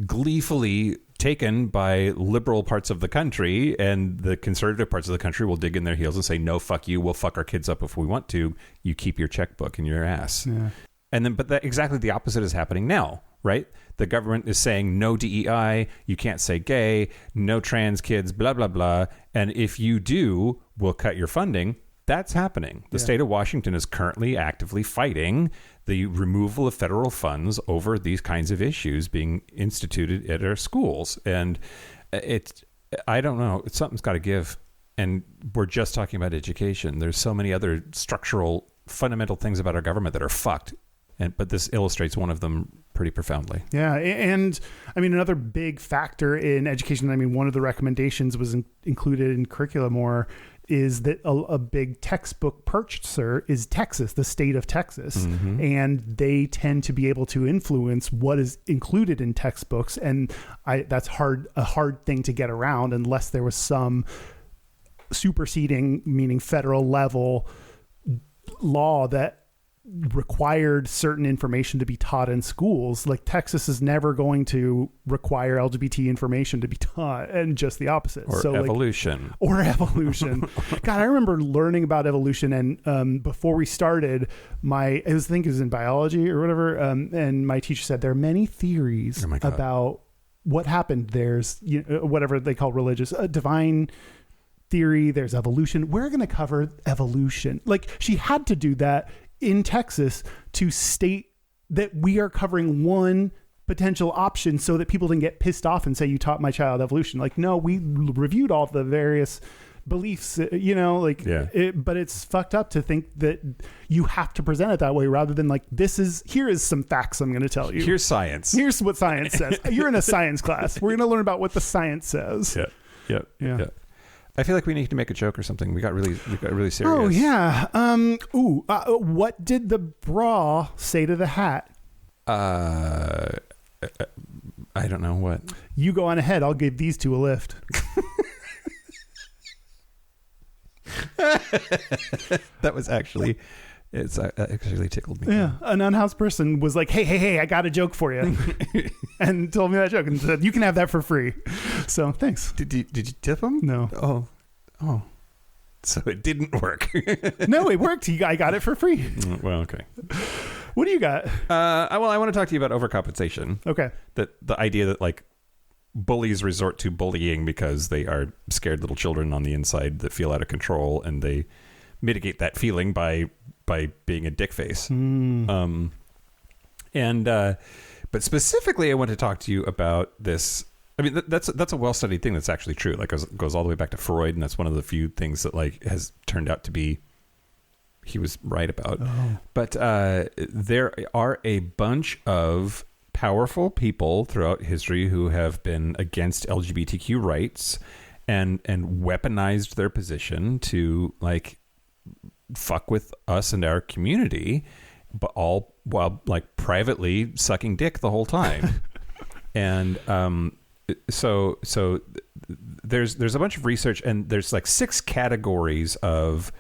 gleefully taken by liberal parts of the country, and the conservative parts of the country will dig in their heels and say, no, fuck you. We'll fuck our kids up if we want to. You keep your checkbook in your ass. Yeah. And then, but exactly the opposite is happening now, right? The government is saying no DEI, you can't say gay, no trans kids, blah, blah, blah. And if you do, we'll cut your funding. That's happening. The state of Washington is currently actively fighting the removal of federal funds over these kinds of issues being instituted at our schools. And I don't know, something's got to give. And we're just talking about education. There's so many other structural, fundamental things about our government that are fucked. But this illustrates one of them pretty profoundly. Yeah. And I mean, another big factor in education, I mean, one of the recommendations was included in curriculum more, is that a big textbook purchaser is Texas, the state of Texas. Mm-hmm. And they tend to be able to influence what is included in textbooks. And that's a hard thing to get around unless there was some superseding, meaning federal level law that required certain information to be taught in schools. Like Texas is never going to require LGBT information to be taught, and just the opposite. Or evolution. God, I remember learning about evolution, and before we started, I think it was in biology or whatever, and my teacher said there are many theories about what happened. There's whatever they call religious, divine theory. There's evolution. We're going to cover evolution. Like she had to do that in Texas to state that we are covering one potential option so that people didn't get pissed off and say, you taught my child evolution. Like, no, we reviewed all the various beliefs, but it's fucked up to think that you have to present it that way rather than like, here is some facts I'm going to tell you. Here's science. Here's what science says. You're in a science class. We're going to learn about what the science says. Yeah. I feel like we need to make a joke or something. We got really serious. Oh yeah. What did the bra say to the hat? I don't know what. You go on ahead. I'll give these two a lift. That was actually. It actually tickled me. Yeah, an unhoused person was like, "Hey, I got a joke for you," and told me that joke and said, "You can have that for free." So thanks. Did you tip him? No. Oh. So it didn't work. No, it worked. I got it for free. Well, okay. What do you got? I want to talk to you about overcompensation. Okay. That the idea that like bullies resort to bullying because they are scared little children on the inside that feel out of control, and they mitigate that feeling by being a dick face. But specifically I want to talk to you about this. I mean, that's a well-studied thing that's actually true. Like goes all the way back to Freud, and that's one of the few things that like has turned out to be he was right about. Oh. But there are a bunch of powerful people throughout history who have been against LGBTQ rights and weaponized their position to like fuck with us and our community, but all while like privately sucking dick the whole time. And so there's a bunch of research, and there's like 6 categories of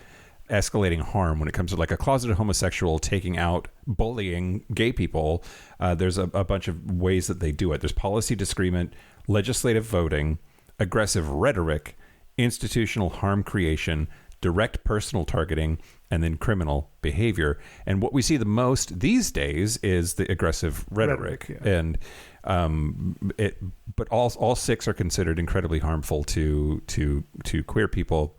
escalating harm when it comes to like a closeted homosexual taking out bullying gay people. There's a bunch of ways that they do it. There's policy disagreement, legislative voting, aggressive rhetoric, institutional harm creation, direct personal targeting, and then criminal behavior. And what we see the most these days is the aggressive rhetoric. Yeah. And but all 6 are considered incredibly harmful to queer people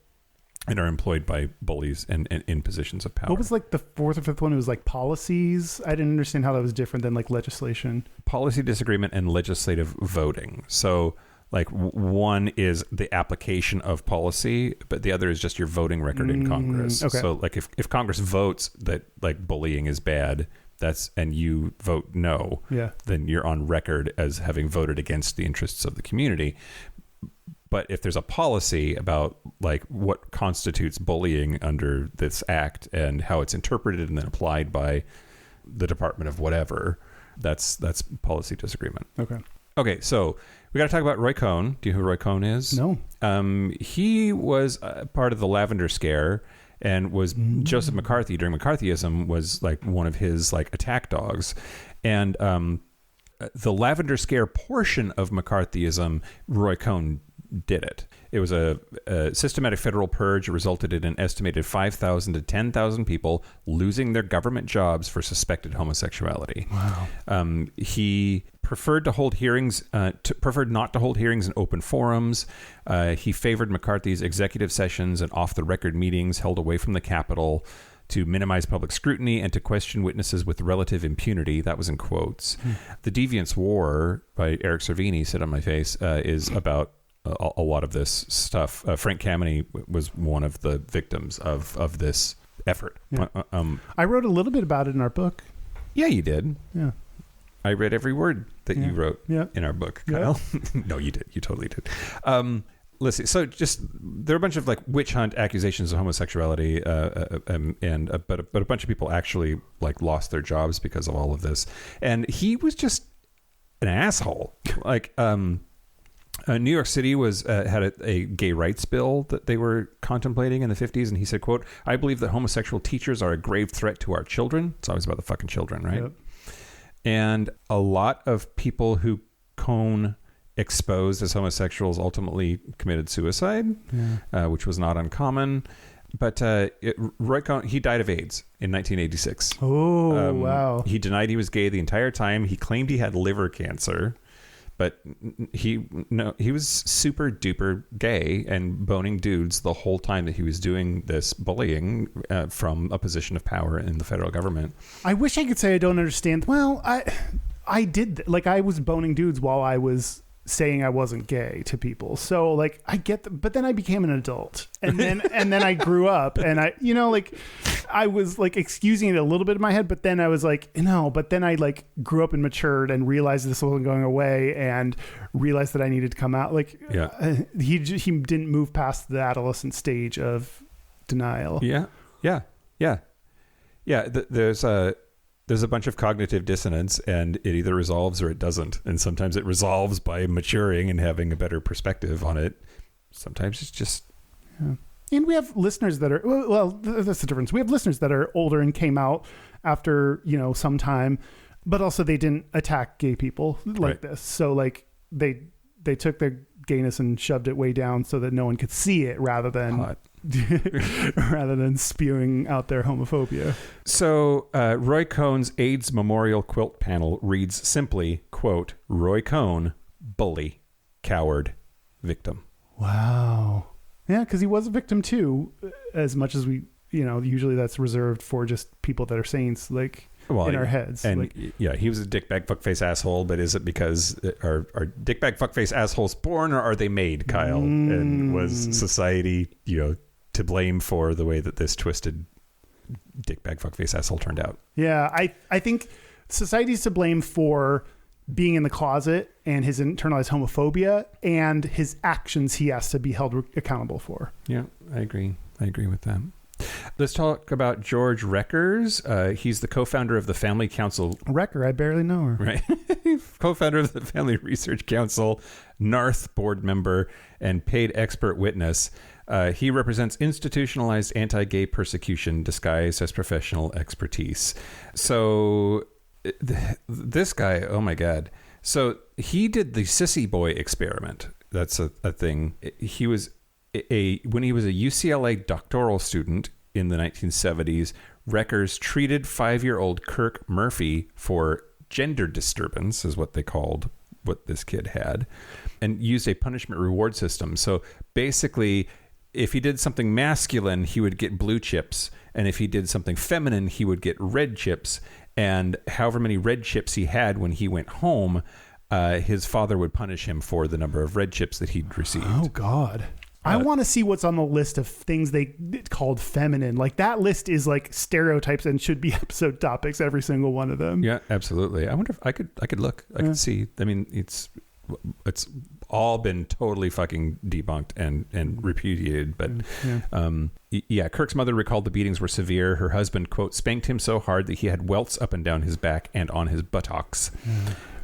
and are employed by bullies and in positions of power. What was like the 4th or 5th one? It was like policies. I didn't understand how that was different than like legislation. Policy disagreement and legislative voting. So like one is the application of policy, but the other is just your voting record in Congress. Okay. So like if Congress votes that like bullying is bad, and you vote no, then you're on record as having voted against the interests of the community. But if there's a policy about like what constitutes bullying under this act and how it's interpreted and then applied by the Department of whatever, that's policy disagreement. Okay, so we got to talk about Roy Cohn. Do you know who Roy Cohn is? No. He was part of the Lavender Scare, and was Joseph McCarthy during McCarthyism was like one of his like attack dogs. And the Lavender Scare portion of McCarthyism, Roy Cohn did it. It was a systematic federal purge. It resulted in an estimated 5,000 to 10,000 people losing their government jobs for suspected homosexuality. Wow. He preferred not to hold hearings in open forums. He favored McCarthy's executive sessions and off-the-record meetings held away from the Capitol to minimize public scrutiny and to question witnesses with relative impunity. That was in quotes. The Deviant's War by Eric Cervini, Sit on My Face, is about a lot of this stuff. Frank Kameny was one of the victims of this effort. Yeah. I wrote a little bit about it in our book. Yeah, you did. Yeah. I read every word that you wrote in our book, Kyle. No, you did. You totally did. Let's see. So there are a bunch of like witch hunt accusations of homosexuality, but a bunch of people actually like lost their jobs because of all of this. And he was just an asshole. Like, New York City had a gay rights bill that they were contemplating in the 50s, and he said, quote, "I believe that homosexual teachers are a grave threat to our children." It's always about the fucking children, right? Yep. And a lot of people who Cohn exposed as homosexuals ultimately committed suicide, which was not uncommon. But Roy Cohn, he died of AIDS in 1986. Oh, wow. He denied he was gay the entire time. He claimed he had liver cancer. But he was super duper gay and boning dudes the whole time that he was doing this bullying from a position of power in the federal government. I wish I could say I don't understand. Well, I did. Like, I was boning dudes while I was saying I wasn't gay to people. So like I get but then I became an adult and then I grew up and I was like excusing it a little bit in my head, but then I was like, but then I like grew up and matured and realized this wasn't going away and realized that I needed to come out. Like he didn't move past the adolescent stage of denial. There's a bunch of cognitive dissonance, and it either resolves or it doesn't. And sometimes it resolves by maturing and having a better perspective on it. Sometimes it's just... Yeah. And we have listeners that are... Well, that's the difference. We have listeners that are older and came out after, some time, but also they didn't attack gay people like this. So, like, they took their gayness and shoved it way down so that no one could see it rather than... rather than spewing out their homophobia. So Roy Cohn's AIDS memorial quilt panel reads simply, quote, "Roy Cohn, bully, coward, victim." Wow. Yeah, because he was a victim too, as much as we, usually that's reserved for just people that are saints, like in our heads. And he was a dickbag fuckface asshole, but is it because are dickbag fuckface assholes born or are they made, Kyle? And was society, to blame for the way that this twisted dickbag fuckface asshole turned out? Yeah, I think society's to blame for being in the closet and his internalized homophobia and his actions he has to be held accountable for. Yeah, I agree with that. Let's talk about George Reckers. He's the co-founder of the Family Council. Wrecker, I barely know her. Right. Co-founder of the Family Research Council, NARTH board member, and paid expert witness. He represents institutionalized anti-gay persecution disguised as professional expertise. So this guy, oh my God. So he did the sissy boy experiment. That's a thing. He was when he was a UCLA doctoral student in the 1970s, Reckers treated 5-year-old Kirk Murphy for gender disturbance, is what they called what this kid had, and used a punishment reward system. So basically, if he did something masculine, he would get blue chips, and if he did something feminine, he would get red chips. And however many red chips he had when he went home, his father would punish him for the number of red chips that he'd received. Oh, God. I want to see what's on the list of things they called feminine. Like, that list is like stereotypes and should be episode topics, every single one of them. Yeah, absolutely. I wonder if I could look. I could see. I mean, it's all been totally fucking debunked and repudiated. But Kirk's mother recalled the beatings were severe. Her husband, quote, spanked him so hard that he had welts up and down his back and on his buttocks.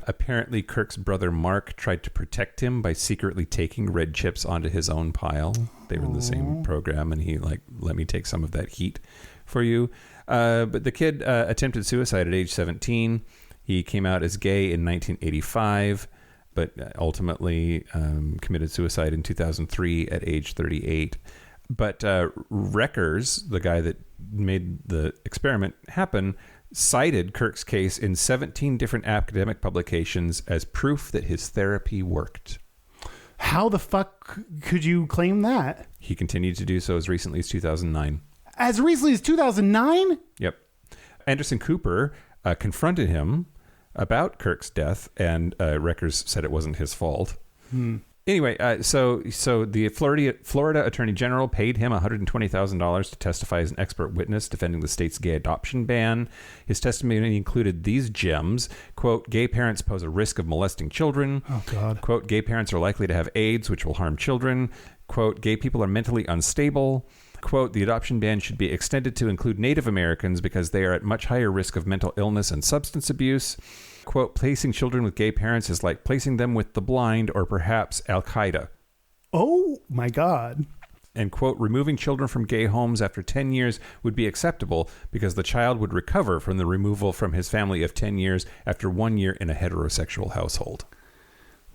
Apparently, Kirk's brother Mark tried to protect him by secretly taking red chips onto his own pile. They were in the same program, and he let me take some of that heat for you. But the kid attempted suicide at age 17. He came out as gay in 1985, but ultimately committed suicide in 2003 at age 38. But Reckers, the guy that made the experiment happen, cited Kirk's case in 17 different academic publications as proof that his therapy worked. How the fuck could you claim that? He continued to do so as recently as 2009. As recently as 2009? Yep. Anderson Cooper confronted him about Kirk's death, and Reckers said it wasn't his fault. Anyway, so the Florida Attorney General paid him $120,000 to testify as an expert witness defending the state's gay adoption ban. His testimony included these gems. Quote, gay parents pose a risk of molesting children. Oh, God. Quote, gay parents are likely to have AIDS, which will harm children. Quote, gay people are mentally unstable. Quote, the adoption ban should be extended to include Native Americans because they are at much higher risk of mental illness and substance abuse. Quote, placing children with gay parents is like placing them with the blind or perhaps Al-Qaeda. Oh, my God. And quote, removing children from gay homes after 10 years would be acceptable because the child would recover from the removal from his family of 10 years after 1 year in a heterosexual household.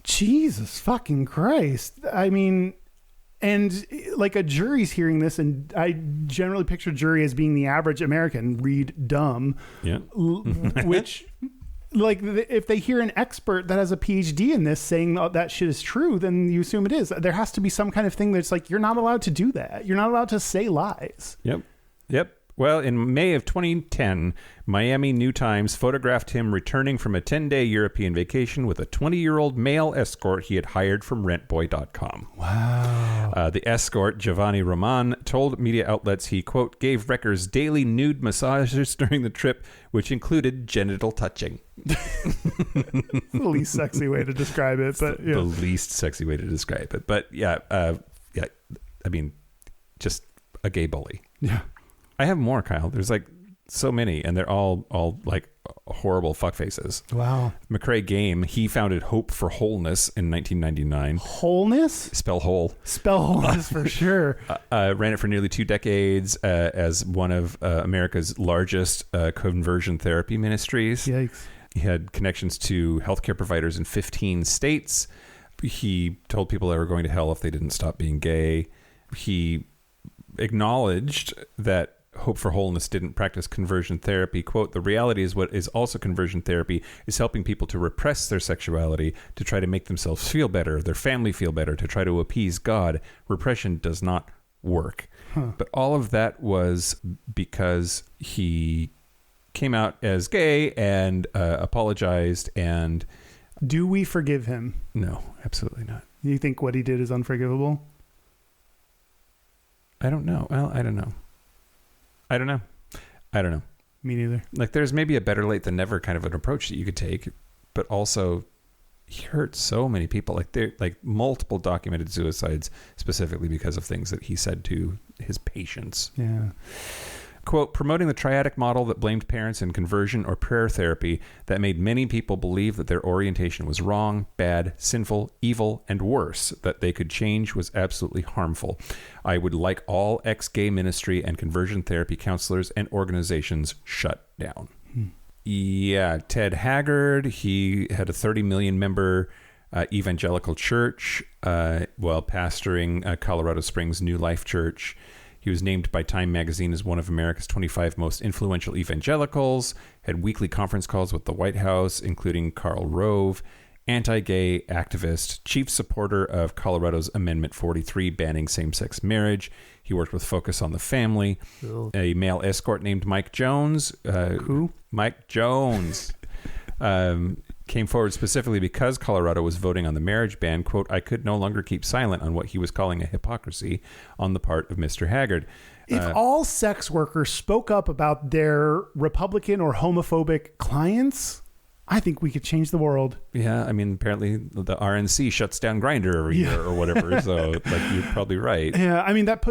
Jesus fucking Christ. I mean, and like a jury's hearing this, and I generally picture jury as being the average American, read dumb. Yeah. Which... like, if they hear an expert that has a PhD in this saying that shit is true, then you assume it is. There has to be some kind of thing that's like, you're not allowed to do that. You're not allowed to say lies. Yep. Well, in May of 2010, Miami New Times photographed him returning from a 10-day European vacation with a 20-year-old male escort he had hired from rentboy.com. Wow. The escort, Giovanni Roman, told media outlets he, quote, gave Reckers daily nude massages during the trip, which included genital touching. The least sexy way to describe it. But the least sexy way to describe it. But I mean, just a gay bully. Yeah. I have more, Kyle. There's like so many, and they're all like horrible fuckfaces. Wow. McCrae Game, he founded Hope for Wholeness in 1999. Wholeness? Spell whole. Spell wholeness for sure. Ran it for nearly 2 decades as one of America's largest conversion therapy ministries. Yikes. He had connections to healthcare providers in 15 states. He told people they were going to hell if they didn't stop being gay. He acknowledged that Hope for Wholeness didn't practice conversion therapy. Quote, the reality is what is also conversion therapy is helping people to repress their sexuality to try to make themselves feel better, their family feel better, to try to appease God. Repression does not work. But all of that was because he came out as gay and apologized. And do we forgive him? No, absolutely not. You think what he did is unforgivable? I don't know. Well, I don't know. Me neither. Like, there's maybe a better late than never kind of an approach that you could take, but also he hurt so many people. Like, there, like multiple documented suicides specifically because of things that he said to his patience. Yeah. Quote, promoting the triadic model that blamed parents in conversion or prayer therapy that made many people believe that their orientation was wrong, bad, sinful, evil, and worse, that they could change was absolutely harmful. I would like all ex-gay ministry and conversion therapy counselors and organizations shut down. Yeah, Ted Haggard, he had a 30 million member evangelical church while pastoring Colorado Springs New Life Church. He was named by Time magazine as one of America's 25 most influential evangelicals, had weekly conference calls with the White House, including Karl Rove, anti-gay activist, chief supporter of Colorado's Amendment 43 banning same-sex marriage. He worked with Focus on the Family. Ugh. A male escort named Mike Jones. Who? Mike Jones. Came forward specifically because Colorado was voting on the marriage ban. Quote, I could no longer keep silent on what he was calling a hypocrisy on the part of Mr. Haggard. If all sex workers spoke up about their Republican or homophobic clients, I think we could change the world. Yeah, I mean, apparently the RNC shuts down Grindr every year or whatever. So like, you're probably right. Yeah, I mean, that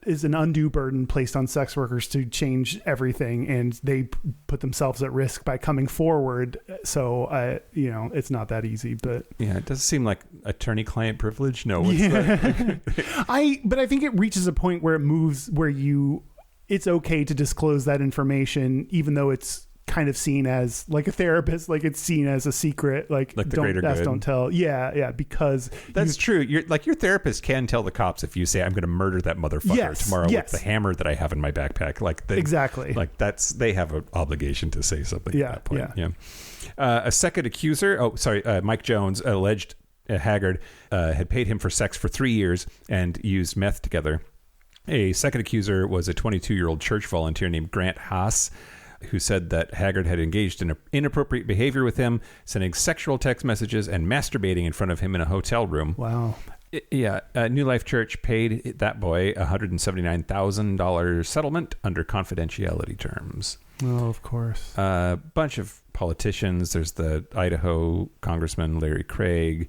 is an undue burden placed on sex workers to change everything, and they put themselves at risk by coming forward. So, it's not that easy. But yeah, it does seem like attorney-client privilege. No, that? But I think it reaches a point where it moves where it's okay to disclose that information, even though it's kind of seen as like a therapist, like it's seen as a secret, like the greater ask, good. don't tell. Yeah, because that's true. Your therapist can tell the cops if you say, I'm going to murder that motherfucker tomorrow with the hammer that I have in my backpack. Exactly. Like they have an obligation to say something at that point. Yeah. A second accuser, Mike Jones, alleged Haggard had paid him for sex for 3 years and used meth together. A second accuser was a 22-year-old church volunteer named Grant Haas, who said that Haggard had engaged in inappropriate behavior with him, sending sexual text messages and masturbating in front of him in a hotel room. Wow. New Life Church paid that boy a $179,000 settlement under confidentiality terms. Oh, of course. A bunch of politicians. There's the Idaho Congressman Larry Craig,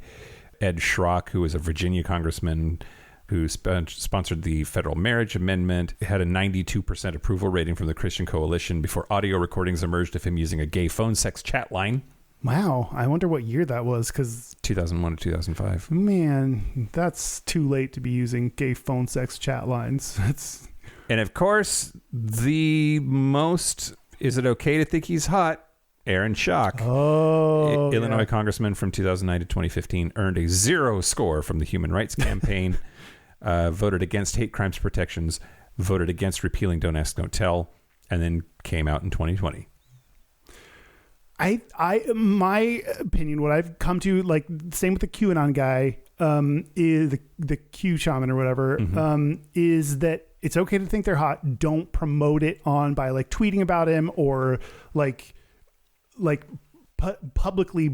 Ed Schrock, who was a Virginia congressman who sponsored the federal marriage amendment. It had a 92% approval rating from the Christian Coalition before audio recordings emerged of him using a gay phone sex chat line. Wow. I wonder what year that was, because 2001 to 2005. Man, that's too late to be using gay phone sex chat lines. And of course, the most, is it okay to think he's hot? Aaron Schock, Illinois congressman from 2009 to 2015, earned a 0 score from the Human Rights Campaign, voted against hate crimes protections, voted against repealing Don't Ask, Don't Tell, and then came out in 2020. My opinion, what I've come to, like, same with the QAnon guy, is the Q shaman or whatever, is that it's okay to think they're hot. Don't promote it by like tweeting about him or like publicly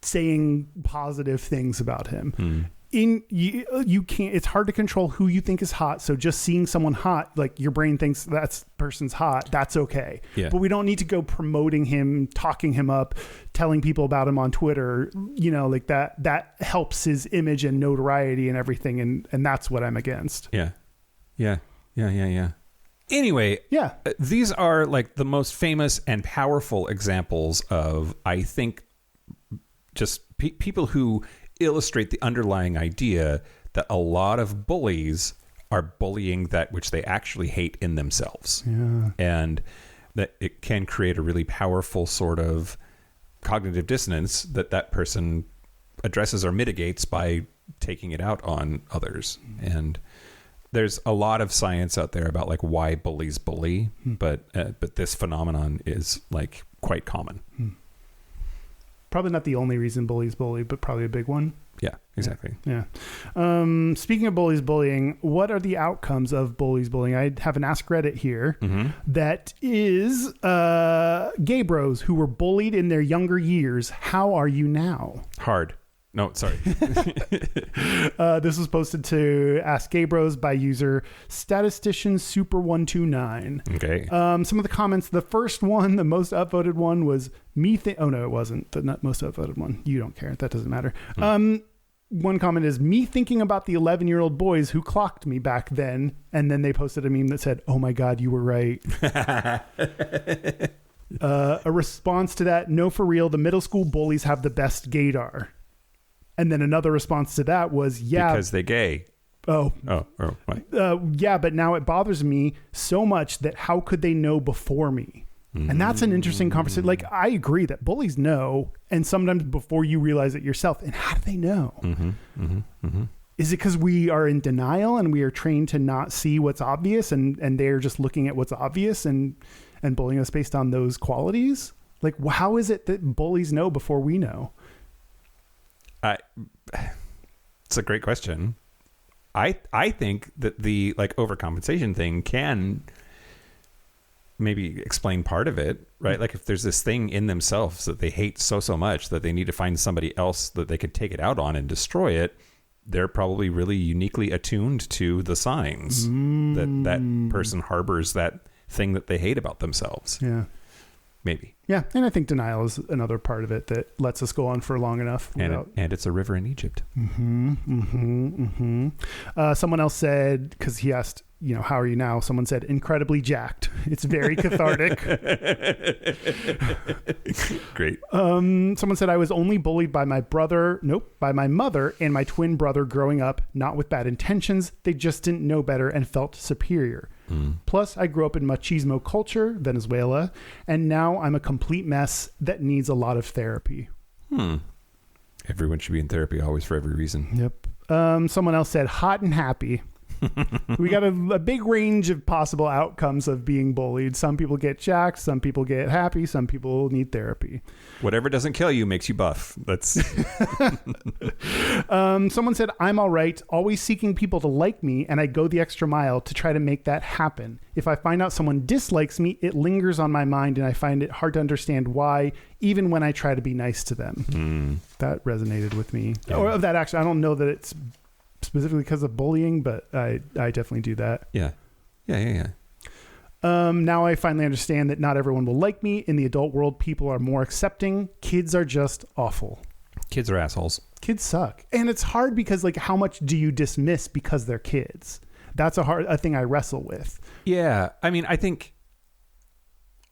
saying positive things about him. You can't, it's hard to control who you think is hot. So just seeing someone hot, like your brain thinks that person's hot, that's okay. Yeah. But we don't need to go promoting him, talking him up, telling people about him on Twitter, like that helps his image and notoriety and everything. And that's what I'm against. Yeah. Anyway, these are like the most famous and powerful examples of, I think, just people who illustrate the underlying idea that a lot of bullies are bullying that which they actually hate in themselves. Yeah. And that it can create a really powerful sort of cognitive dissonance that person addresses or mitigates by taking it out on others. And there's a lot of science out there about like why bullies bully, but this phenomenon is like quite common. Probably not the only reason bullies bully, but probably a big one. Yeah, exactly. Yeah. Speaking of bullies bullying, what are the outcomes of bullies bullying? I have an Ask Reddit here that is gay bros who were bullied in their younger years. How are you now? Hard. No, sorry. This was posted to Ask Gay Bros by user Statistician Super 129. Okay. Some of the comments. The first one, the most upvoted one, was me. Oh no, it wasn't the most upvoted one. You don't care. That doesn't matter. one comment is me thinking about the 11-year-old boys who clocked me back then. And then they posted a meme that said, "Oh my God, you were right." A response to that, "No, for real, the middle school bullies have the best gaydar." And then another response to that was, "Yeah, because they gay." Oh, what? yeah, but now it bothers me so much that how could they know before me? And that's an interesting conversation. Like, I agree that bullies know, and sometimes before you realize it yourself. And how do they know? Is it because we are in denial and we are trained to not see what's obvious, and they're just looking at what's obvious and bullying us based on those qualities? Like, how is it that bullies know before we know? It's a great question. I think that the like overcompensation thing can maybe explain part of it, right? Like if there's this thing in themselves that they hate so much that they need to find somebody else that they could take it out on and destroy it, they're probably really uniquely attuned to the signs that person harbors that thing that they hate about themselves. Yeah. Maybe. Yeah, and I think denial is another part of it that lets us go on for long enough. And it's a river in Egypt. Someone else said, because he asked, how are you now? Someone said, incredibly jacked. It's very cathartic. Great. Someone said, I was only bullied by my mother and my twin brother growing up, not with bad intentions. They just didn't know better and felt superior. Plus, I grew up in machismo culture, Venezuela, and now I'm a complete mess that needs a lot of therapy. Everyone should be in therapy always for every reason. Yep. Someone else said, hot and happy. We got a big range of possible outcomes of being bullied. Some people get jacked, some people get happy, some people need therapy. Whatever doesn't kill you makes you buff. That's someone said, I'm all right, always seeking people to like me, and I go the extra mile to try to make that happen. If I find out someone dislikes me, it lingers on my mind, and I find it hard to understand why, even when I try to be nice to them. That resonated with me. Yeah. Or that actually, I don't know that it's specifically because of bullying, but I definitely do that. Yeah. Now I finally understand that not everyone will like me. In the adult world, people are more accepting. Kids are just awful. Kids are assholes. Kids suck. And it's hard because, like, how much do you dismiss because they're kids? That's a thing I wrestle with. Yeah. I mean, I think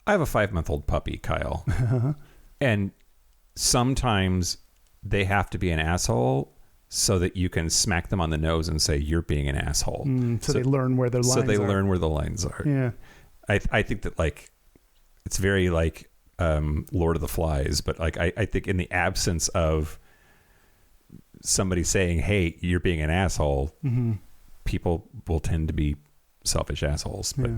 I have a 5-month-old puppy, Kyle. And sometimes they have to be an asshole so that you can smack them on the nose and say, you're being an asshole. So they learn where their lines are. So they learn where the lines are. Yeah. I think that, like, it's very like Lord of the Flies, but like I think in the absence of somebody saying, hey, you're being an asshole, people will tend to be selfish assholes. But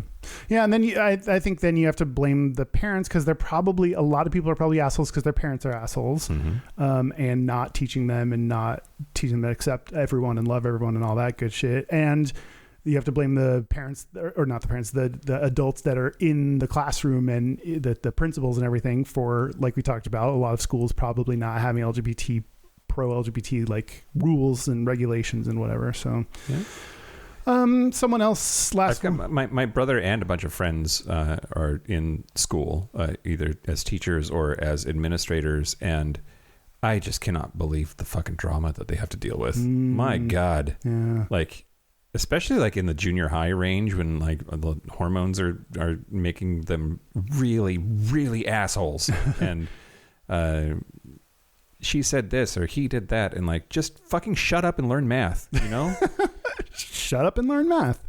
yeah, and then I think then you have to blame the parents, because a lot of people are probably assholes because their parents are assholes, and not teaching them to accept everyone and love everyone and all that good shit. And you have to blame the parents, or not the parents, the adults that are in the classroom and the principals and everything for, like we talked about, a lot of schools probably not having pro-LGBT like rules and regulations and whatever. So someone else my brother and a bunch of friends are in school, either as teachers or as administrators, and I just cannot believe the fucking drama that they have to deal with. My God. Yeah. Like, especially like in the junior high range, when like the hormones are making them really, really assholes. And she said this or he did that, and like, just fucking shut up and learn math, you know? Shut up and learn math.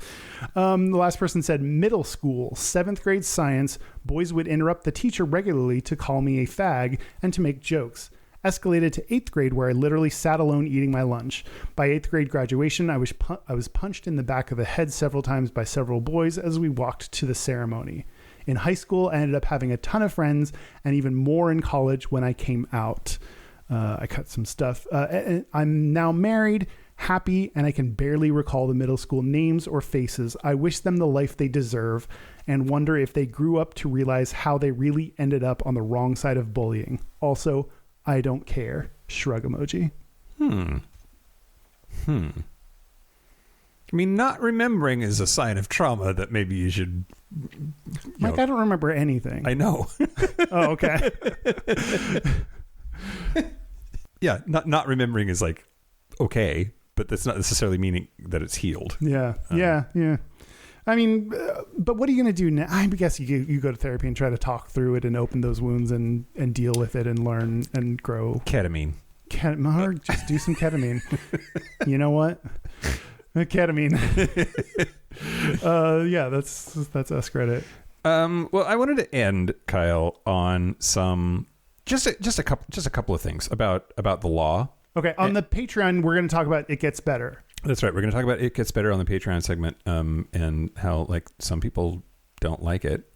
The last person said middle school, 7th grade science. Boys would interrupt the teacher regularly to call me a fag and to make jokes. Escalated to 8th grade, where I literally sat alone eating my lunch. By 8th grade graduation, I was punched in the back of the head several times by several boys as we walked to the ceremony. In high school, I ended up having a ton of friends, and even more in college when I came out. I cut some stuff. I'm now married, happy, and I can barely recall the middle school names or faces. I wish them the life they deserve and wonder if they grew up to realize how they really ended up on the wrong side of bullying. Also, I don't care. Shrug emoji. I mean, not remembering is a sign of trauma that maybe you should... Mike, I don't remember anything. I know. Oh, okay. Yeah, not remembering is like okay, but that's not necessarily meaning that it's healed. Yeah. Yeah. I mean, but what are you going to do now? I guess you go to therapy and try to talk through it and open those wounds and deal with it and learn and grow. Ketamine. Or just do some ketamine. You know what? Ketamine. Yeah, that's us credit. Well, I wanted to end, Kyle, on some just a couple of things about the law. Okay, on the Patreon, we're going to talk about It Gets Better. That's right. We're going to talk about It Gets Better on the Patreon segment, and how like some people don't like it.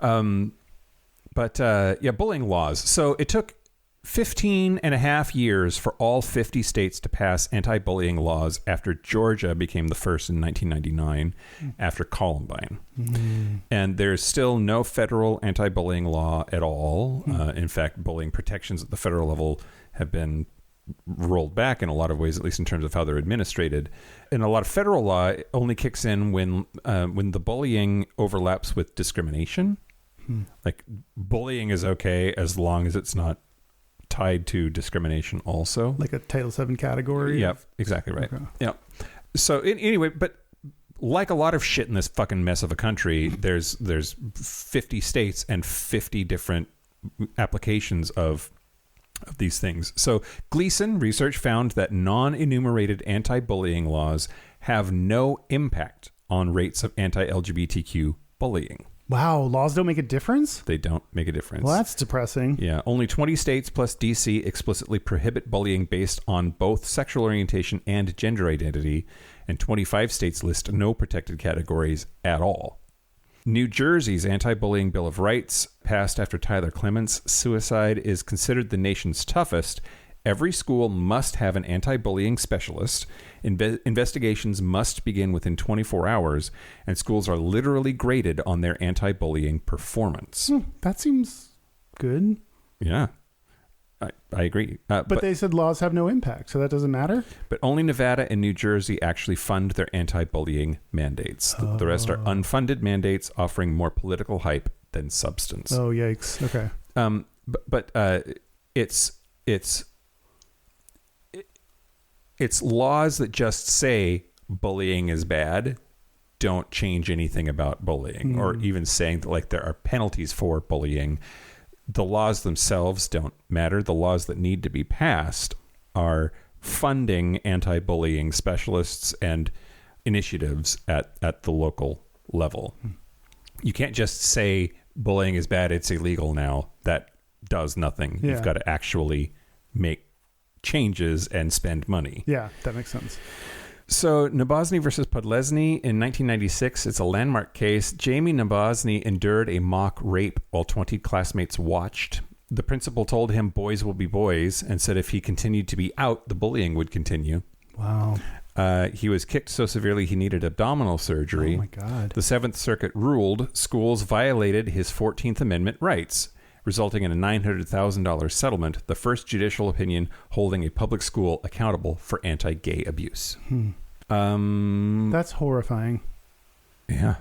But bullying laws. So it took 15 and a half years for all 50 states to pass anti-bullying laws after Georgia became the first in 1999 after Columbine. And there's still no federal anti-bullying law at all. In fact, bullying protections at the federal level have been rolled back in a lot of ways, at least in terms of how they're administrated. And a lot of federal law only kicks in when the bullying overlaps with discrimination. Like bullying is okay as long as it's not tied to discrimination also. Like a Title VII category? Yeah, exactly right. Okay. Yeah. So anyway, but like a lot of shit in this fucking mess of a country, there's 50 states and 50 different applications of these things. So Gleason research found that non-enumerated anti-bullying laws have no impact on rates of anti-LGBTQ bullying. Wow, laws don't make a difference? They don't make a difference. Well, that's depressing. Yeah, only 20 states plus DC explicitly prohibit bullying based on both sexual orientation and gender identity, and 25 states list no protected categories at all. New Jersey's anti-bullying Bill of Rights, passed after Tyler Clements' suicide, is considered the nation's toughest. Every school must have an anti-bullying specialist. Investigations must begin within 24 hours, and schools are literally graded on their anti-bullying performance. That seems good. Yeah, I agree. But they said laws have no impact, so that doesn't matter? But only Nevada and New Jersey actually fund their anti-bullying mandates. The rest are unfunded mandates offering more political hype than substance. Oh, yikes. Okay. But it's laws that just say bullying is bad don't change anything about bullying, or even saying that like there are penalties for bullying. The laws themselves don't matter. The laws that need to be passed are funding anti-bullying specialists and initiatives at the local level. You can't just say bullying is bad, it's illegal now. That does nothing. Yeah. You've got to actually make changes and spend money. Yeah, that makes sense. So Nabozny versus Podlesny in 1996, it's a landmark case. Jamie Nabozny endured a mock rape while 20 classmates watched. The principal told him boys will be boys and said if he continued to be out, the bullying would continue. Wow. He was kicked so severely he needed abdominal surgery. Oh my God. The Seventh Circuit ruled schools violated his 14th Amendment rights, resulting in a $900,000 settlement, the first judicial opinion holding a public school accountable for anti-gay abuse. That's horrifying. Yeah.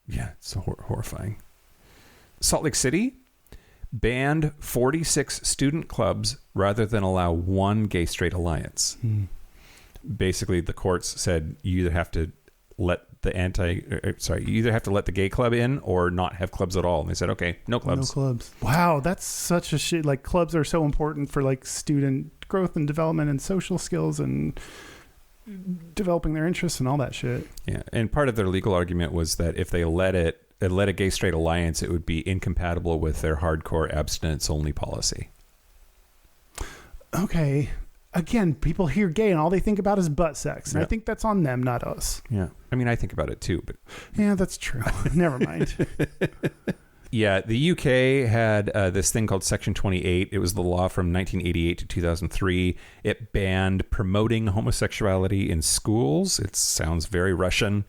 Yeah, it's horrifying. Salt Lake City banned 46 student clubs rather than allow one gay-straight alliance. Basically, the courts said you either have to let the gay club in or not have clubs at all. And they said, okay, no clubs. No clubs. Wow, that's such a shit. Like, clubs are so important for like student growth and development and social skills and developing their interests and all that shit. Yeah, and part of their legal argument was that if they let a gay-straight alliance, it would be incompatible with their hardcore abstinence-only policy. Okay. Again, people hear gay and all they think about is butt sex. And I think that's on them, not us. Yeah. I mean, I think about it too, but... Yeah, that's true. Never mind. Yeah, the UK had this thing called Section 28. It was the law from 1988 to 2003. It banned promoting homosexuality in schools. It sounds very Russian.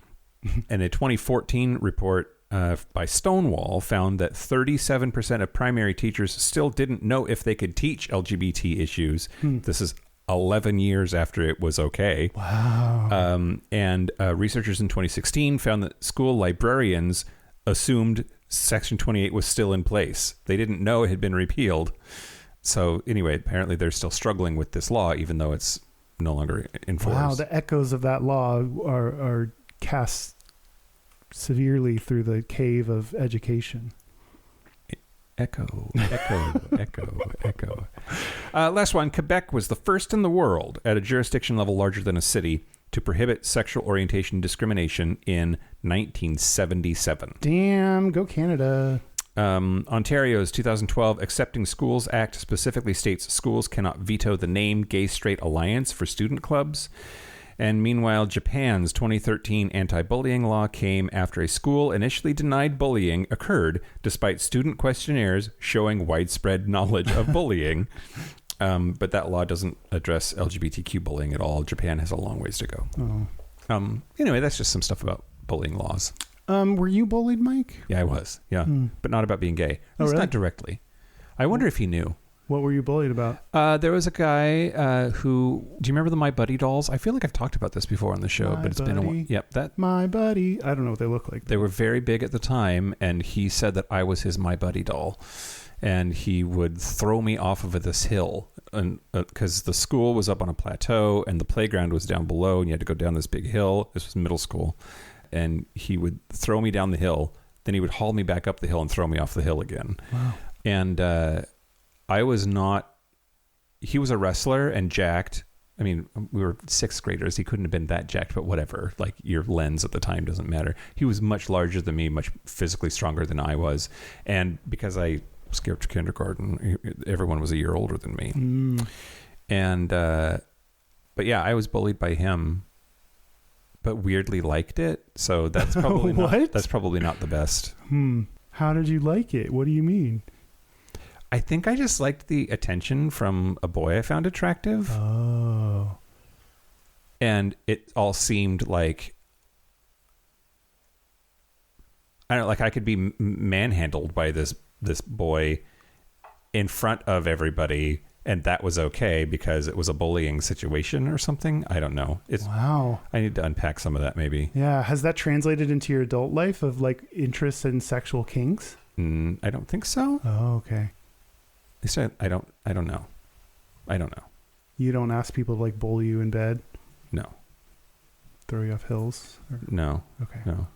And a 2014 report by Stonewall found that 37% of primary teachers still didn't know if they could teach LGBT issues. This is 11 years after it was okay. Wow. And researchers in 2016 found that school librarians assumed Section 28 was still in place. They didn't know it had been repealed. So anyway, apparently they're still struggling with this law, even though it's no longer in force. Wow, the echoes of that law are cast severely through the cave of education. Echo. Last one. Quebec was the first in the world at a jurisdiction level larger than a city to prohibit sexual orientation discrimination in 1977. Damn, go Canada. Ontario's 2012 Accepting Schools Act specifically states schools cannot veto the name Gay Straight Alliance for student clubs. And meanwhile, Japan's 2013 anti-bullying law came after a school initially denied bullying occurred despite student questionnaires showing widespread knowledge of bullying. But that law doesn't address LGBTQ bullying at all. Japan has a long ways to go. Oh. Anyway, that's just some stuff about bullying laws. Were you bullied, Mike? Yeah, I was. Yeah. But not about being gay. Oh, really? Not directly. I wonder if he knew. What were you bullied about? There was a guy who... Do you remember the My Buddy dolls? I feel like I've talked about this before on the show, but it's been a while. Yep, that... My Buddy. I don't know what they look like. They were very big at the time, and he said that I was his My Buddy doll. And he would throw me off of this hill, and because the school was up on a plateau, and the playground was down below, and you had to go down this big hill. This was middle school. And he would throw me down the hill. Then he would haul me back up the hill and throw me off the hill again. Wow. And I was not... He was a wrestler and jacked. I mean, we were sixth graders. He couldn't have been that jacked, but whatever. Like, your lens at the time doesn't matter. He was much larger than me, much physically stronger than I was. And because I skipped kindergarten, everyone was a year older than me. And, but yeah, I was bullied by him, but weirdly liked it. So that's probably that's probably not the best. How did you like it? What do you mean? I think I just liked the attention from a boy I found attractive. Oh. And it all seemed like, I don't know, like I could be manhandled by this boy in front of everybody, and that was okay because it was a bullying situation or something. I don't know. Wow. I need to unpack some of that maybe. Yeah. Has that translated into your adult life of like interest in sexual kinks? I don't think so. Oh, okay. They said, I don't know. I don't know. You don't ask people to like bully you in bed? No. Throw you off hills? No. Okay. No.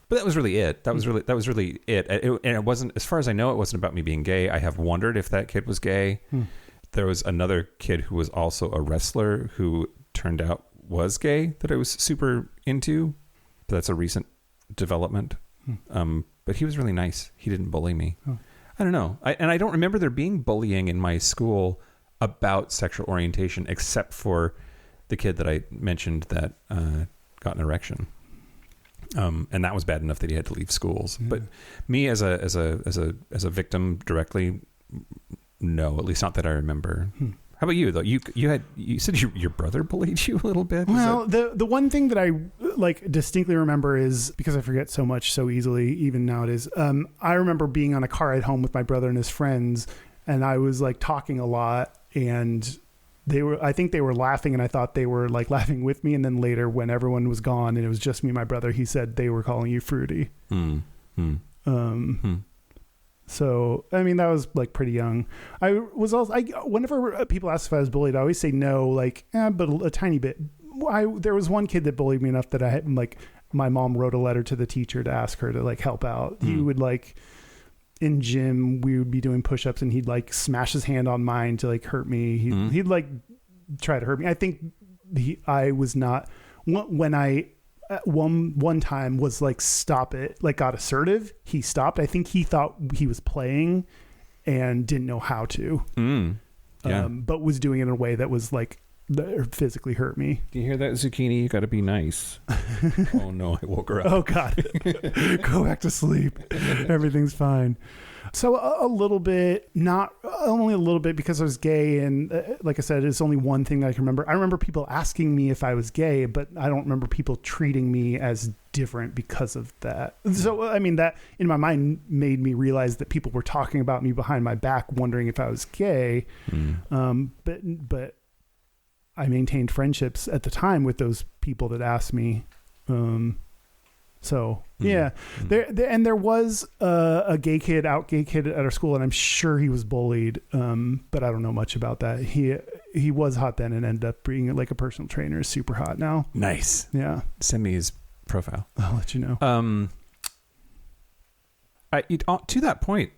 But that was really it. That was really it. And it wasn't, as far as I know, it wasn't about me being gay. I have wondered if that kid was gay. There was another kid who was also a wrestler who turned out was gay that I was super into. But that's a recent development. But he was really nice. He didn't bully me. I don't know. I don't remember there being bullying in my school about sexual orientation, except for the kid that I mentioned that got an erection. And that was bad enough that he had to leave schools. But me as a victim directly, no, at least not that I remember. How about you though? You said your brother bullied you a little bit. Well, the one thing that I like distinctly remember is, because I forget so much so easily, even nowadays. I remember being on a car ride home with my brother and his friends, and I was like talking a lot, and I think they were laughing, and I thought they were like laughing with me. And then later, when everyone was gone and it was just me and my brother, he said they were calling you fruity. So, I mean, that was like pretty young. I was also, whenever people ask if I was bullied, I always say no, like, but a tiny bit. There was one kid that bullied me enough that I had, like, my mom wrote a letter to the teacher to ask her to like help out. He would like, in gym, we would be doing push-ups and he'd like smash his hand on mine to like hurt me. He'd like try to hurt me. I think I was not, when I, one time was like, stop it, like got assertive. He stopped. I think he thought he was playing and didn't know how to, but was doing it in a way that was like, that physically hurt me. Do you hear that, Zucchini? You got to be nice. Oh no, I woke her up. Oh God. Go back to sleep. Everything's fine. So a little bit, not only a little bit, because I was gay, and like I said, it's only one thing that I can remember. I remember people asking me if I was gay, but I don't remember people treating me as different because of that. So I mean, that in my mind made me realize that people were talking about me behind my back, wondering if I was gay. But I maintained friendships at the time with those people that asked me. There was a gay kid at our school, and I'm sure he was bullied, but I don't know much about that. he was hot then and ended up being like a personal trainer. Is super hot now. Nice. Yeah. Send me his profile. I'll let you know. To that point,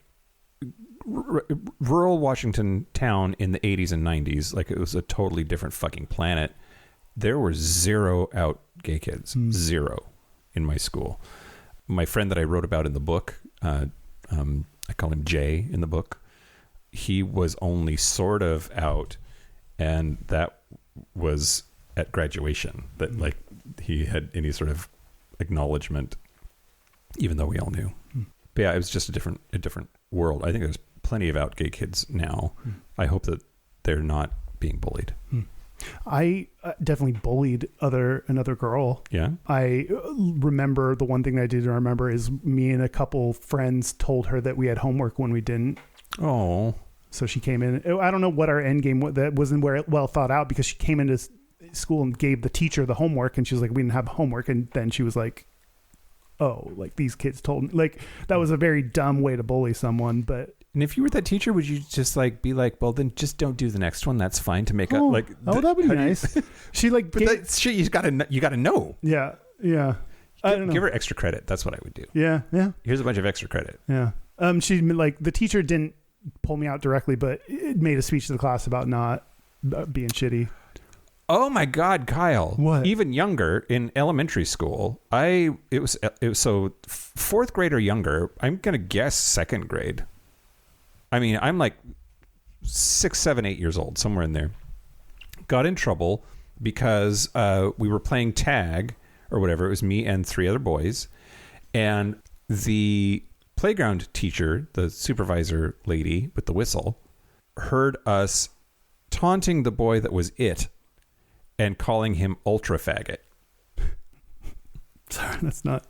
rural Washington town in the 80s and 90s, like it was a totally different fucking planet. There were 0 out gay kids. 0 in my school. My friend that I wrote about in the book, I call him Jay in the book. He was only sort of out, and that was at graduation. That like he had any sort of acknowledgement, even though we all knew. But yeah, it was just a different world. I think there's plenty of out gay kids now. I hope that they're not being bullied. I definitely bullied another girl. Yeah. I remember the one thing I did remember is me and a couple friends told her that we had homework when we didn't. Oh. So she came in. I don't know what our end game was. That wasn't well thought out, because she came into school and gave the teacher the homework, and she was like, we didn't have homework. And then she was like, oh, like these kids told me. Like, that was a very dumb way to bully someone. But And if you were that teacher, would you just like be like, well, then just don't do the next one. That's fine to make up. Like, that would be nice. She like, but that shit, you gotta know. Yeah. Yeah. I don't know. Give her extra credit. That's what I would do. Yeah. Yeah. Here's a bunch of extra credit. Yeah. She like, the teacher didn't pull me out directly, but it made a speech to the class about not being shitty. Oh my God, Kyle! What? Even younger, in elementary school, it was so 4th grade or younger. I'm gonna guess 2nd grade. I mean, I'm like 6, 7, 8 years old, somewhere in there. Got in trouble because we were playing tag or whatever. It was me and 3 other boys, and the playground teacher, the supervisor lady with the whistle, heard us taunting the boy that was it and calling him ultra faggot. Sorry, that's not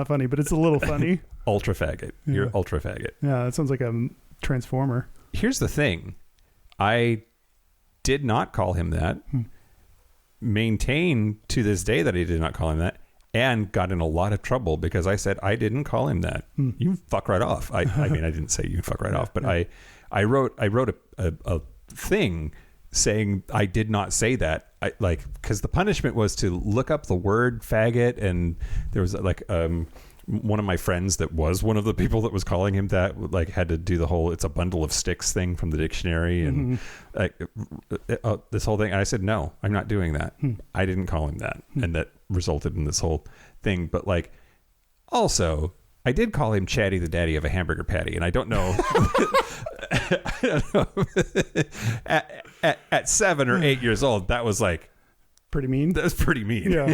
funny, but it's a little funny. Ultra faggot. Yeah. You're ultra faggot. Yeah, that sounds like a transformer. Here's the thing. I did not call him that. Maintain to this day that I did not call him that, and got in a lot of trouble because I said I didn't call him that. You fuck right off. I mean, I didn't say you fuck right off, but yeah. I wrote a thing saying I did not say that. Because the punishment was to look up the word faggot, and there was like one of my friends that was one of the people that was calling him that, like, had to do the whole "it's a bundle of sticks" thing from the dictionary, and this whole thing. And I said, no, I'm not doing that. I didn't call him that, and that resulted in this whole thing. But like, also, I did call him Chatty the daddy of a hamburger patty, and I don't know. I don't know. At 7 or 8 years old, that was like pretty mean. That was pretty mean. Yeah.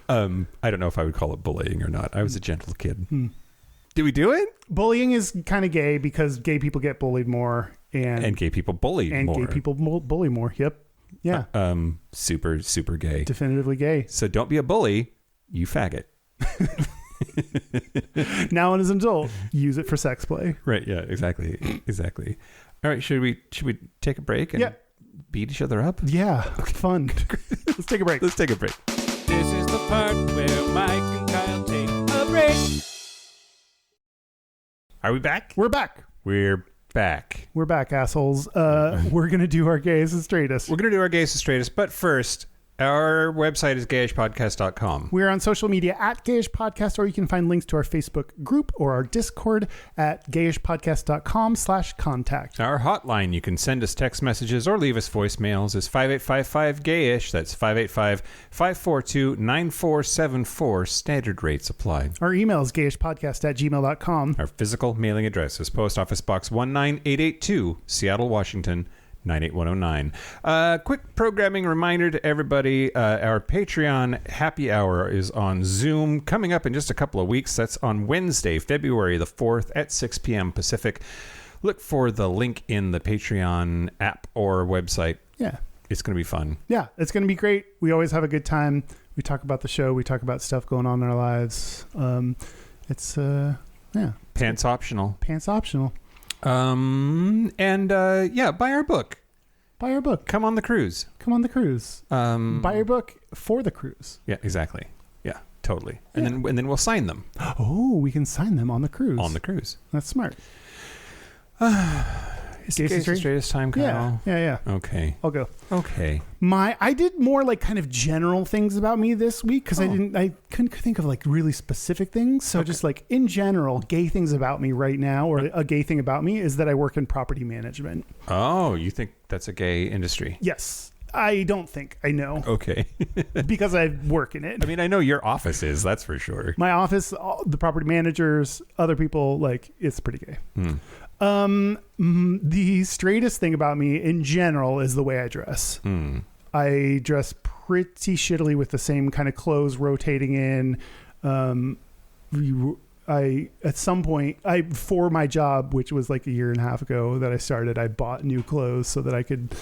I don't know if I would call it bullying or not. I was a gentle kid. Did we do it? Bullying is kind of gay because gay people get bullied more, and gay people bully more. gay people bully more. Yep. Yeah. Super gay. Definitively gay. So don't be a bully, you faggot. Now, as an adult, use it for sex play. Right. Yeah. Exactly. All right. Should we take a break and beat each other up? Yeah. Fun. Let's take a break. Let's take a break. This is the part where Mike and Kyle take a break. Are we back? We're back. We're back. We're back, assholes. We're going to do our Gayest and Straightest. We're going to do our Gayest and Straightest, but first, our website is gayishpodcast.com. We're on social media at Gayish Podcast, or you can find links to our Facebook group or our Discord at gayishpodcast.com/contact. Our hotline, you can send us text messages or leave us voicemails, is 5855-GAYISH. That's 585-542-9474. Standard rates apply. Our email is gayishpodcast@gmail.com. Our physical mailing address is Post Office Box 19882, Seattle, Washington, 98109. Quick programming reminder to everybody. Our Patreon happy hour is on Zoom coming up in just a couple of weeks. That's on Wednesday, February the 4th at 6 p.m. Pacific. Look for the link in the Patreon app or website. Yeah. It's going to be fun. Yeah, it's going to be great. We always have a good time. We talk about the show. We talk about stuff going on in our lives. It's Pants optional. Pants optional. Buy our book. Buy our book. Come on the cruise. Come on the cruise. Buy your book for the cruise. Yeah, exactly. Yeah, totally. And then we'll sign them. Oh, we can sign them on the cruise. On the cruise. That's smart. Gayest Straightest time, Kyle. Yeah. Okay. I'll go. Okay. I did more like kind of general things about me this week because I couldn't think of like really specific things. So just like in general, gay things about me right now, or a gay thing about me is that I work in property management. Oh, you think that's a gay industry? Yes. I don't think. I know. Okay. Because I work in it. I mean, I know your office is, that's for sure. My office, the property managers, other people, like, it's pretty gay. The straightest thing about me in general is the way I dress. I dress pretty shittily with the same kind of clothes rotating in. At some point, for my job, which was like a year and a half ago that I started, I bought new clothes so that I could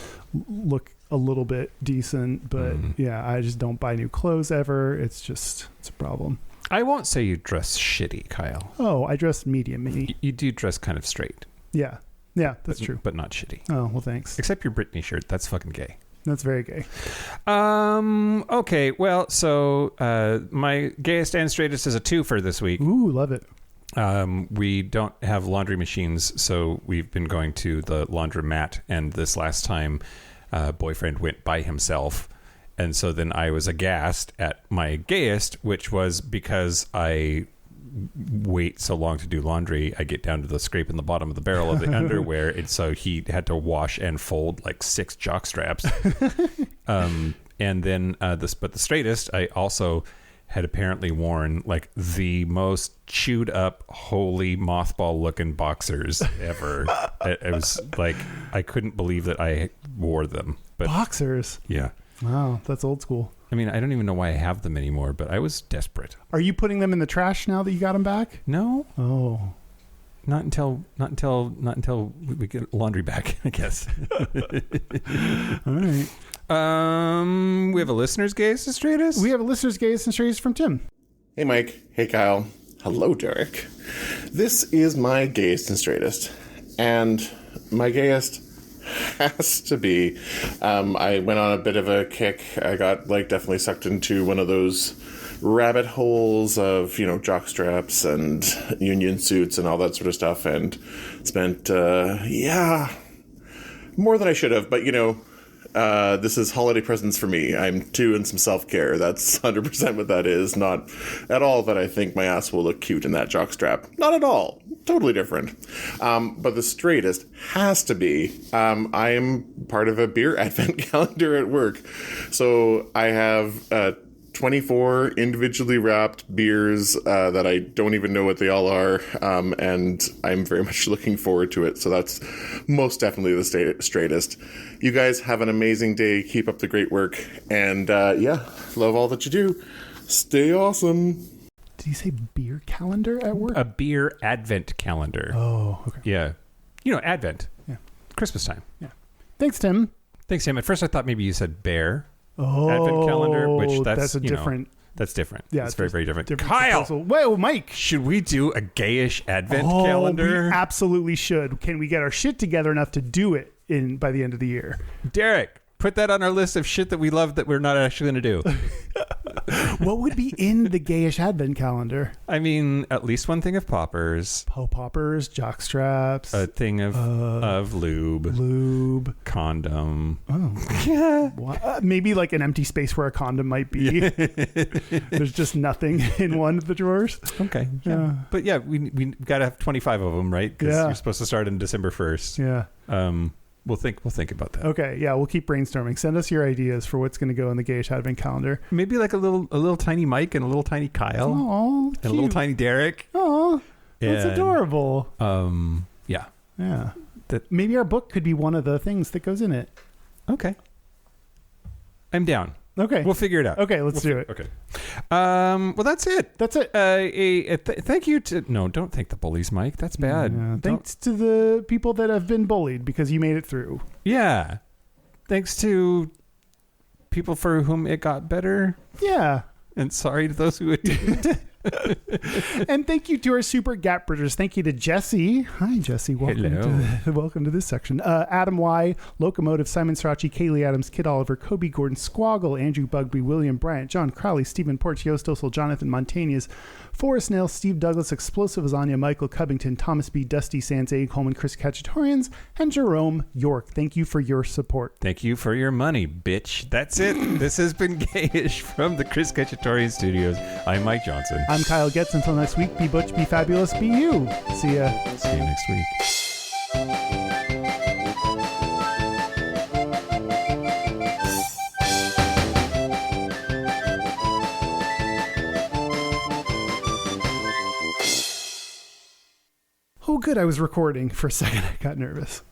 look a little bit decent. But yeah, I just don't buy new clothes ever. It's a problem. I won't say you dress shitty, Kyle. Oh, I dress medium. You do dress kind of straight. Yeah, that's true. But not shitty. Oh, well, thanks. Except your Britney shirt. That's fucking gay. That's very gay. Okay. Well, so my gayest and straightest is a 2 for this week. Ooh, love it. We don't have laundry machines, so we've been going to the laundromat. And this last time, boyfriend went by himself, and so then I was aghast at my gayest, which was because I wait so long to do laundry, I get down to the scrape in the bottom of the barrel of the underwear, and so he had to wash and fold like 6 jock straps. And then but the straightest, I also had apparently worn like the most chewed up, holy mothball looking boxers ever. It was like I couldn't believe that I wore them. But boxers. Yeah. Wow, that's old school. I mean, I don't even know why I have them anymore, but I was desperate. Are you putting them in the trash now that you got them back? No. Oh. Not until we get laundry back, I guess. All right. We have a listener's gayest and straightest? We have a listener's gayest and straightest from Tim. Hey, Mike. Hey, Kyle. Hello, Derek. This is my gayest and straightest. And my gayest has to be, I went on a bit of a kick. I got definitely sucked into one of those rabbit holes of, jock straps and union suits and all that sort of stuff, and spent, more than I should have, but this is holiday presents for me. I'm doing some self-care. That's 100% what that is. Not at all that I think my ass will look cute in that jockstrap. Not at all. Totally different. But the straightest has to be, I am part of a beer advent calendar at work. So I have 24 individually wrapped beers that I don't even know what they all are, and I'm very much looking forward to it. So that's most definitely the straightest. You guys have an amazing day. Keep up the great work, and love all that you do. Stay awesome. Did you say beer calendar at work? A beer advent calendar. Oh, okay. Yeah. Advent. Yeah. Christmas time. Yeah. Thanks, Tim. Thanks, Tim. At first I thought maybe you said bear. Oh, advent calendar, which that's a different. That's different. Yeah, it's very, very different. Kyle, whoa, Mike, should we do a gayish advent calendar? We absolutely should. Can we get our shit together enough to do it by the end of the year? Derek, put that on our list of shit that we love that we're not actually going to do. What would be in the gayish advent calendar? I mean, at least one thing of poppers. Poppers, jock straps. A thing of lube. Condom. Oh. Yeah. Maybe like an empty space where a condom might be. There's just nothing in one of the drawers. Okay. Yeah. But yeah, we got to have 25 of them, right? Because you're supposed to start on December 1st. Yeah. We'll think about that. Okay, yeah, we'll keep brainstorming. Send us your ideas for what's going to go in the gayish advent calendar. Maybe like a little tiny Mike and a little tiny Kyle. Oh, and a little tiny Derek. Oh, that's adorable. Yeah. Yeah. Maybe our book could be one of the things that goes in it. Okay. I'm down. Okay. We'll figure it out. Okay, let's do it. Okay. Well, that's it. That's it. Thank you to... No, don't thank the bullies, Mike. That's bad. Yeah, thanks to the people that have been bullied because you made it through. Yeah. Thanks to people for whom it got better. Yeah. And sorry to those who it didn't. And thank you to our super gap bridgers. Thank you to Jesse. Hi, Jesse. Welcome to this section. Adam Y, Locomotive, Simon Strachey, Kaylee Adams, Kid Oliver, Kobe Gordon, Squoggle, Andrew Bugby, William Bryant, John Crowley, Stephen Porchio, Stossel, Jonathan Montañez, Forrest Nail, Steve Douglas, Explosive Lasagna, Michael Covington, Thomas B, Dusty Sands, A. Coleman, Chris Cacciatorians, and Jerome York. Thank you for your support. Thank you for your money, bitch. That's it. This has been Gayish from the Chris Cacciatorian Studios. I'm Mike Johnson. I'm Kyle Getz. Until next week, be butch, be fabulous, be you. See ya. See you next week. Oh, good. I was recording for a second. I got nervous.